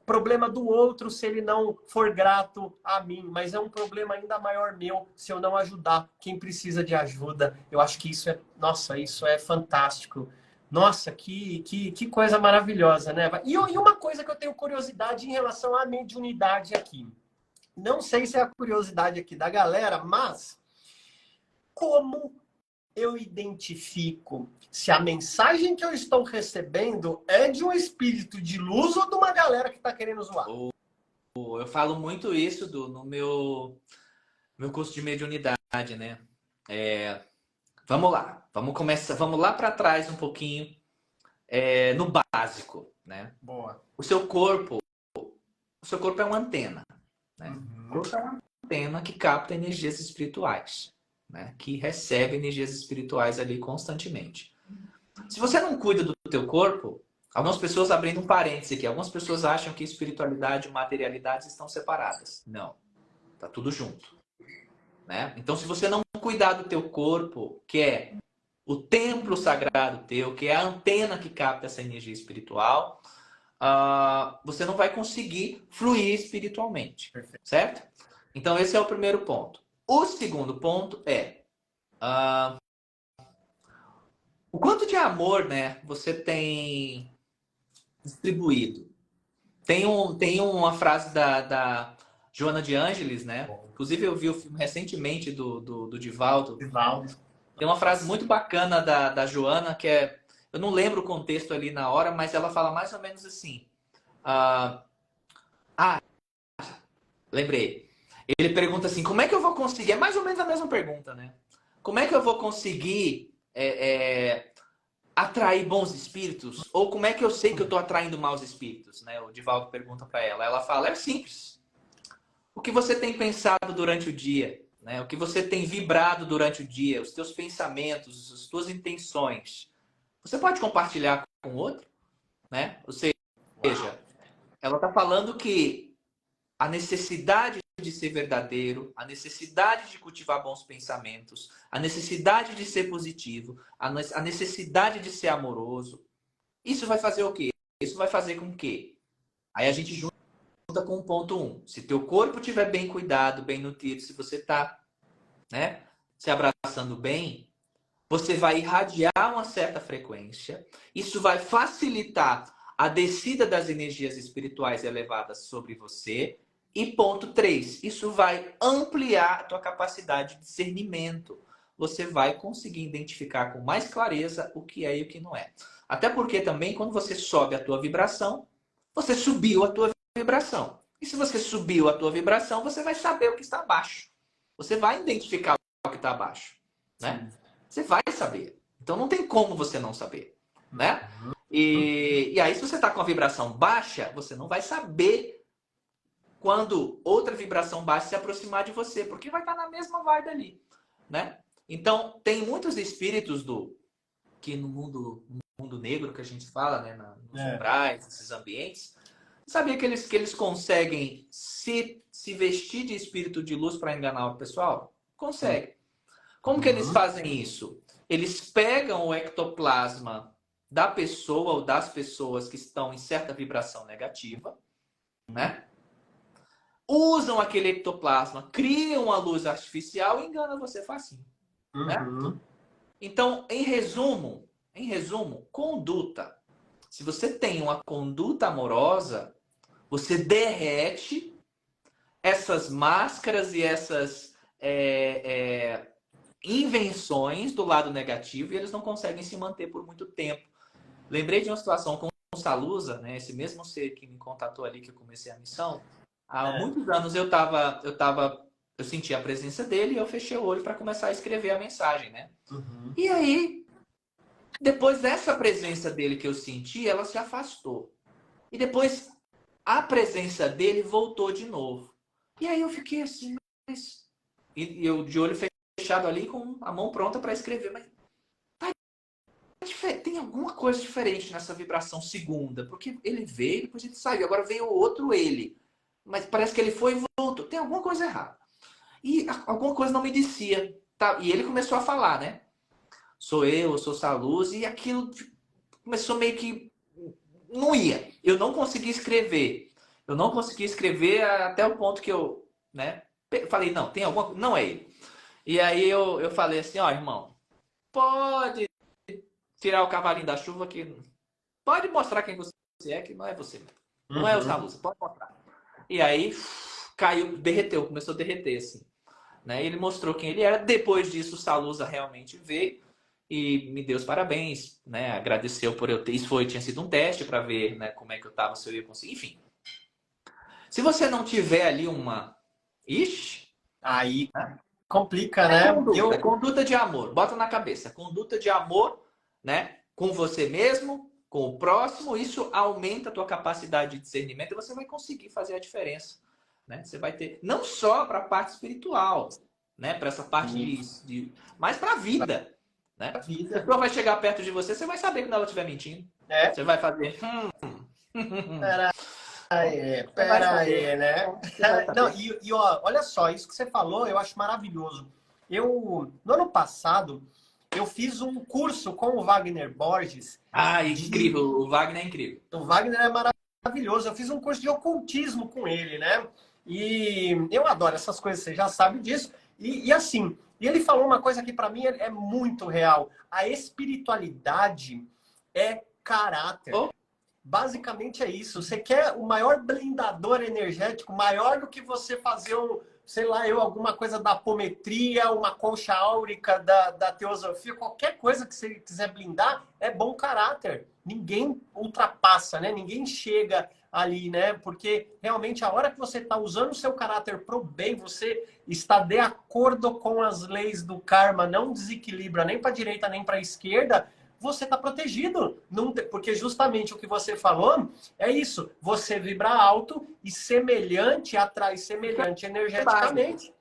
[SPEAKER 1] problema do outro se ele não for grato a mim, mas é um problema ainda maior meu se eu não ajudar quem precisa de ajuda. Eu acho que isso é fantástico. Nossa, que coisa maravilhosa, né? E uma coisa que eu tenho curiosidade em relação à mediunidade aqui. Não sei se é a curiosidade aqui da galera, mas como eu identifico se a mensagem que eu estou recebendo é de um espírito de luz ou de uma galera que está querendo zoar?
[SPEAKER 2] Eu falo muito isso no meu curso de mediunidade, né? Vamos lá, vamos lá para trás um pouquinho, no básico, né?
[SPEAKER 1] Boa.
[SPEAKER 2] O seu corpo é uma antena, né?
[SPEAKER 1] Uhum.
[SPEAKER 2] O corpo é uma antena que capta energias espirituais, né? Que recebe energias espirituais ali constantemente. Se você não cuida do teu corpo, algumas pessoas, abrindo um parêntese aqui, algumas pessoas acham que espiritualidade e materialidade estão separadas. Não, tá tudo junto, né? Então, se você não cuidar do teu corpo, que é o templo sagrado teu, que é a antena que capta essa energia espiritual, você não vai conseguir fluir espiritualmente.
[SPEAKER 1] Perfeito.
[SPEAKER 2] Certo? Então, esse é o primeiro ponto. O segundo ponto é o quanto de amor, né, você tem distribuído. Tem uma frase da Joana de Ângeles, né? Inclusive, eu vi o filme recentemente do Divaldo. Tem uma frase muito bacana da Joana, que é... Eu não lembro o contexto ali na hora, mas ela fala mais ou menos assim. Ah, lembrei. Ele pergunta assim, como é que eu vou conseguir? É mais ou menos a mesma pergunta, né? Como é que eu vou conseguir atrair bons espíritos? Ou como é que eu sei que eu estou atraindo maus espíritos? Né? O Divaldo pergunta para ela. Ela fala, é simples. O que você tem pensado durante o dia? Né? O que você tem vibrado durante o dia? Os teus pensamentos, as tuas intenções. Você pode compartilhar com o outro? Né? Ou seja, ela está falando que a necessidade de ser verdadeiro, a necessidade de cultivar bons pensamentos, a necessidade de ser positivo, a necessidade de ser amoroso. Isso vai fazer o quê? Isso vai fazer com que... Aí a gente junta com o ponto 1. Se teu corpo estiver bem cuidado, bem nutrido, se você está, né, se abraçando bem, você vai irradiar uma certa frequência. Isso vai facilitar a descida das energias espirituais elevadas sobre você. E ponto 3, isso vai ampliar a tua capacidade de discernimento. Você vai conseguir identificar com mais clareza o que é e o que não é. Até porque também, quando você sobe a tua vibração, você subiu a tua vibração. E se você subiu a tua vibração, você vai saber o que está abaixo. Você vai identificar o que está abaixo, né? Você vai saber. Então não tem como você não saber, né? E aí, se você está com a vibração baixa, você não vai saber quando outra vibração baixa se aproximar de você, porque vai estar na mesma vibe ali, né? Então, tem muitos espíritos que no mundo negro que a gente fala, né, nos umbrais, nesses ambientes, sabia que eles conseguem se vestir de espírito de luz para enganar o pessoal? Conseguem. Como que eles fazem isso? Eles pegam o ectoplasma da pessoa ou das pessoas que estão em certa vibração negativa, né? Usam aquele ectoplasma, criam a luz artificial e enganam você facinho. Né? Então, em resumo, conduta. Se você tem uma conduta amorosa, você derrete essas máscaras e essas invenções do lado negativo e eles não conseguem se manter por muito tempo. Lembrei de uma situação com o Salusa, né? Esse mesmo ser que me contatou ali que eu comecei a missão. Há muitos anos eu senti a presença dele e eu fechei o olho para começar a escrever a mensagem, né? E aí, depois dessa presença dele que eu senti, ela se afastou. E depois a presença dele voltou de novo. E aí eu fiquei assim, e eu de olho fechado ali com a mão pronta para escrever, mas tem alguma coisa diferente nessa vibração segunda, porque ele veio, depois ele saiu, agora veio o outro ele. Mas parece que ele foi e voltou. Tem alguma coisa errada. E alguma coisa não me descia. Tá? E ele começou a falar, né? Eu sou Saluz, e aquilo começou meio que... Não ia. Eu não conseguia escrever. Eu não conseguia escrever até o ponto que eu, né? Falei, não, tem alguma coisa... Não é ele. E aí eu falei assim, ó, irmão, pode tirar o cavalinho da chuva que... Pode mostrar quem você é, que não é você. Não é o Saluz, pode mostrar. E aí caiu, derreteu, começou a derreter, assim. Né? Ele mostrou quem ele era. Depois disso, o Salusa realmente veio e me deu os parabéns, né? Agradeceu por eu ter... Isso tinha sido um teste para ver, né, como é que eu estava, se eu ia conseguir. Enfim. Se você não tiver ali uma... Ixi!
[SPEAKER 1] Aí complica, né?
[SPEAKER 2] Conduta de amor. Bota na cabeça. Conduta de amor, né? Com você mesmo, com o próximo, isso aumenta a tua capacidade de discernimento e você vai conseguir fazer a diferença, né? Você vai ter, não só para a parte espiritual, né? Para essa parte mas para a vida, né? A pessoa vai chegar perto de você, você vai saber quando ela estiver mentindo. Você vai fazer...
[SPEAKER 1] Pera aí, né? Não, ó, olha só, isso que você falou eu acho maravilhoso. No ano passado, eu fiz um curso com o Wagner Borges.
[SPEAKER 2] Incrível. O Wagner é incrível.
[SPEAKER 1] O Wagner é maravilhoso. Eu fiz um curso de ocultismo com ele, né? E eu adoro essas coisas, você já sabe disso. E assim, ele falou uma coisa que para mim é muito real. A espiritualidade é caráter. Basicamente é isso. Você quer o maior blindador energético, maior do que você fazer sei lá, alguma coisa da apometria, uma concha áurica da teosofia, qualquer coisa que você quiser blindar, é bom caráter. Ninguém ultrapassa, né? Ninguém chega ali, né? Porque realmente a hora que você está usando o seu caráter pro bem, você está de acordo com as leis do karma, não desequilibra nem para a direita nem para a esquerda, você está protegido. Não, porque justamente o que você falou é isso. Você vibra alto e semelhante atrai semelhante energeticamente.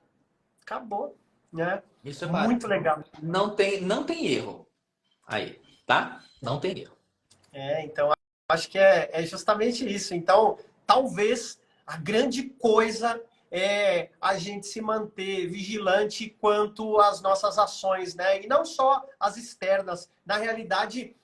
[SPEAKER 1] Acabou. Né?
[SPEAKER 2] Isso é
[SPEAKER 1] muito
[SPEAKER 2] básico.
[SPEAKER 1] legal.
[SPEAKER 2] Não tem erro aí, tá? Não tem erro.
[SPEAKER 1] Então acho que é justamente isso. Então, talvez a grande coisa é a gente se manter vigilante quanto às nossas ações, né? E não só as externas. Na realidade,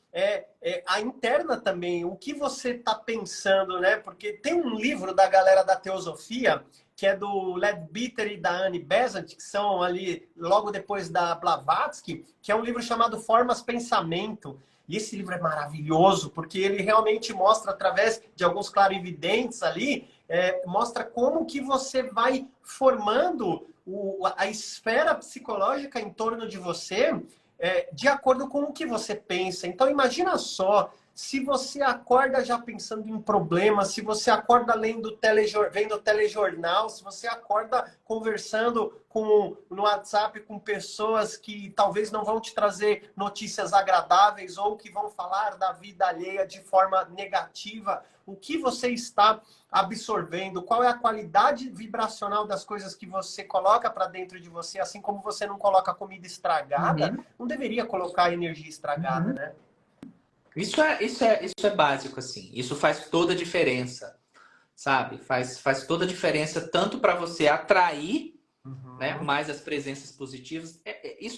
[SPEAKER 1] a interna também. O que você está pensando, né? Porque tem um livro da galera da teosofia, que é do Leadbeater e da Annie Besant, que são ali logo depois da Blavatsky, que é um livro chamado Formas Pensamento. E esse livro é maravilhoso, porque ele realmente mostra, através de alguns clarividentes ali, mostra como que você vai formando a esfera psicológica em torno de você de acordo com o que você pensa. Então, imagina só, se você acorda já pensando em problemas, se você acorda vendo telejornal, se você acorda conversando no WhatsApp com pessoas que talvez não vão te trazer notícias agradáveis ou que vão falar da vida alheia de forma negativa, o que você está absorvendo, qual é a qualidade vibracional das coisas que você coloca para dentro de você, assim como você não coloca comida estragada, não deveria colocar energia estragada, né?
[SPEAKER 2] Isso é básico, assim. Isso faz toda a diferença, sabe? Faz toda a diferença tanto para você atrair, né, mais as presenças positivas.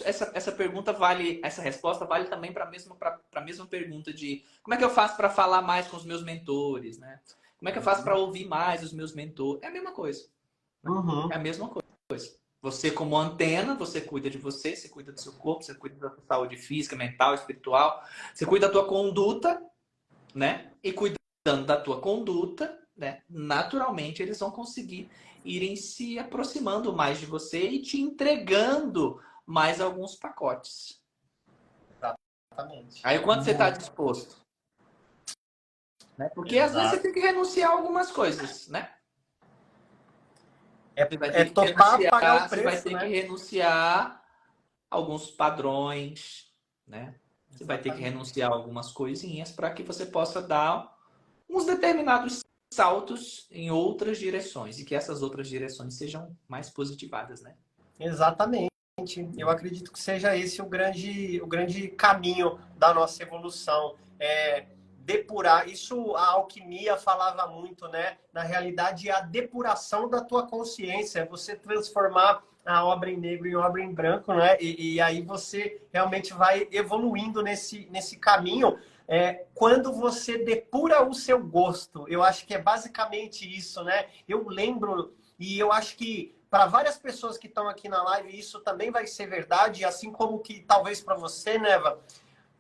[SPEAKER 2] Essa pergunta vale, essa resposta vale também para a mesma pergunta de como é que eu faço para falar mais com os meus mentores, né? Como é que eu faço para ouvir mais os meus mentores? É a mesma coisa. É a mesma coisa. Você, como antena, você cuida de você, você cuida do seu corpo, você cuida da sua saúde física, mental, espiritual, você cuida da tua conduta, né? E cuidando da tua conduta, né? Naturalmente, eles vão conseguir irem se aproximando mais de você e te entregando mais alguns pacotes.
[SPEAKER 1] Exatamente.
[SPEAKER 2] Aí, quando você está disposto? Né? Porque às vezes você tem que renunciar a algumas coisas, né? Você vai ter que
[SPEAKER 1] topar pagar o
[SPEAKER 2] você vai
[SPEAKER 1] preço,
[SPEAKER 2] ter
[SPEAKER 1] né?
[SPEAKER 2] que renunciar a alguns padrões, né? Você vai ter que renunciar a algumas coisinhas para que você possa dar uns determinados saltos em outras direções e que essas outras direções sejam mais positivadas, né?
[SPEAKER 1] Exatamente. Eu acredito que seja esse o grande caminho da nossa evolução. Depurar. Isso a alquimia falava muito, né? Na realidade, é a depuração da tua consciência. É você transformar a obra em negro em obra em branco, né? E aí você realmente vai evoluindo nesse caminho. Quando você depura o seu gosto. Eu acho que é basicamente isso, né? Eu lembro, e eu acho que para várias pessoas que estão aqui na live, isso também vai ser verdade, assim como que talvez para você, Neva,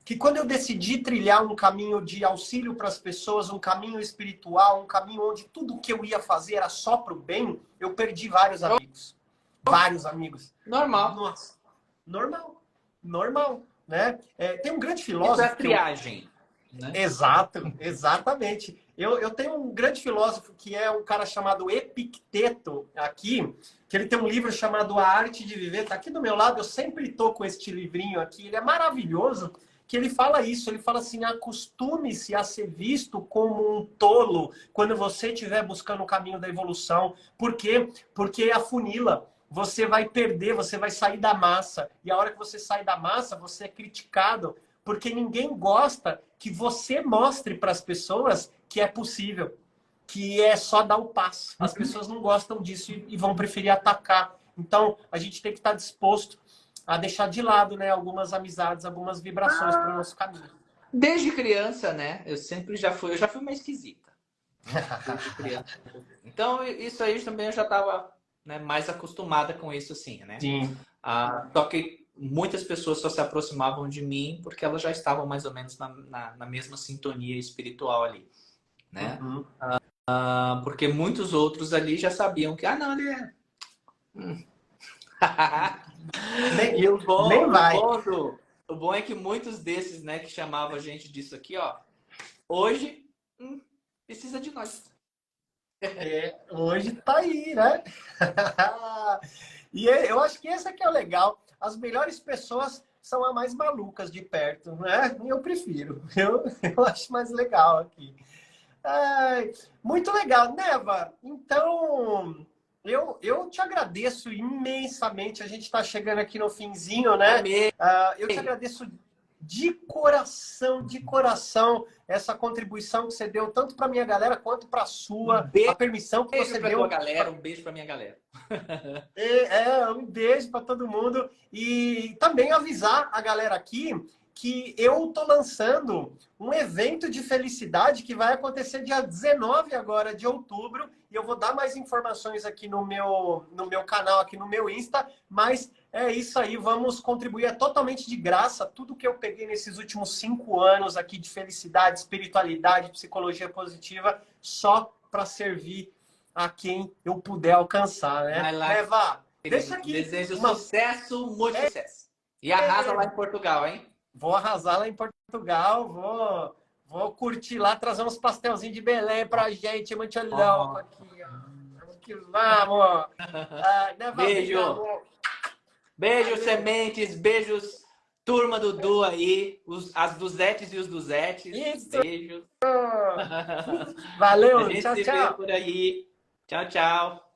[SPEAKER 1] que quando eu decidi trilhar um caminho de auxílio para as pessoas, um caminho espiritual, um caminho onde tudo que eu ia fazer era só para o bem, eu perdi vários amigos. Vários amigos.
[SPEAKER 2] Normal.
[SPEAKER 1] Nossa, normal, né? Tem um grande
[SPEAKER 2] Isso
[SPEAKER 1] filósofo...
[SPEAKER 2] é triagem, né?
[SPEAKER 1] Exato, exatamente. Eu tenho um grande filósofo que é um cara chamado Epicteto aqui, que ele tem um livro chamado A Arte de Viver, tá aqui do meu lado, eu sempre tô com este livrinho aqui, ele é maravilhoso, que ele fala isso, ele fala assim, acostume-se a ser visto como um tolo quando você estiver buscando o caminho da evolução. Por quê? Porque afunila. Você vai perder, você vai sair da massa. E a hora que você sai da massa, você é criticado. Porque ninguém gosta que você mostre para as pessoas que é possível. Que é só dar o passo. As pessoas não gostam disso e vão preferir atacar. Então, a gente tem que estar disposto a deixar de lado, né, algumas amizades, algumas vibrações para o nosso caminho.
[SPEAKER 2] Desde criança, né? Eu já fui meio esquisita. Desde criança. Então, isso aí também eu já estava, né, mais acostumada com isso, assim, né?
[SPEAKER 1] Sim.
[SPEAKER 2] Só que muitas pessoas só se aproximavam de mim porque elas já estavam mais ou menos na mesma sintonia espiritual ali, né? Porque muitos outros ali já sabiam que, não, E o bom,
[SPEAKER 1] nem vai.
[SPEAKER 2] o bom é que muitos desses, né, que chamavam a gente disso aqui, ó, hoje precisa de nós.
[SPEAKER 1] Hoje tá aí, né? E eu acho que esse aqui é o legal. As melhores pessoas são as mais malucas de perto, né? Eu prefiro. Eu acho mais legal aqui. Ai, muito legal, Neva. Então, eu te agradeço imensamente. A gente está chegando aqui no finzinho, né?
[SPEAKER 2] Amém.
[SPEAKER 1] Eu te agradeço de coração, essa contribuição que você deu, tanto para minha galera quanto para a sua, a permissão que você
[SPEAKER 2] Beijo pra
[SPEAKER 1] deu.
[SPEAKER 2] tua galera, um beijo pra minha galera.
[SPEAKER 1] Um beijo para todo mundo. E também avisar a galera aqui que eu tô lançando um evento de felicidade que vai acontecer dia 19 agora de outubro. E eu vou dar mais informações aqui no meu canal, aqui no meu Insta. Mas é isso aí, vamos contribuir. É totalmente de graça. Tudo que eu peguei nesses últimos 5 anos aqui de felicidade, espiritualidade, psicologia positiva, só para servir a quem eu puder alcançar, né?
[SPEAKER 2] Vai lá.
[SPEAKER 1] Leva, deixa aqui.
[SPEAKER 2] Desejo sucesso, muito sucesso. E arrasa lá em Portugal, hein?
[SPEAKER 1] Vou arrasar lá em Portugal, vou curtir lá, trazer uns pastelzinhos de Belém pra gente, muito louco aqui, ó. Vamos que vamos.
[SPEAKER 2] Beijo. Beijo, sementes, beijos, turma do Du aí, as Duzetes e os Duzetes.
[SPEAKER 1] Isso.
[SPEAKER 2] Beijo.
[SPEAKER 1] Valeu,
[SPEAKER 2] A gente
[SPEAKER 1] tchau,
[SPEAKER 2] se
[SPEAKER 1] tchau.
[SPEAKER 2] vê por aí. Tchau, tchau.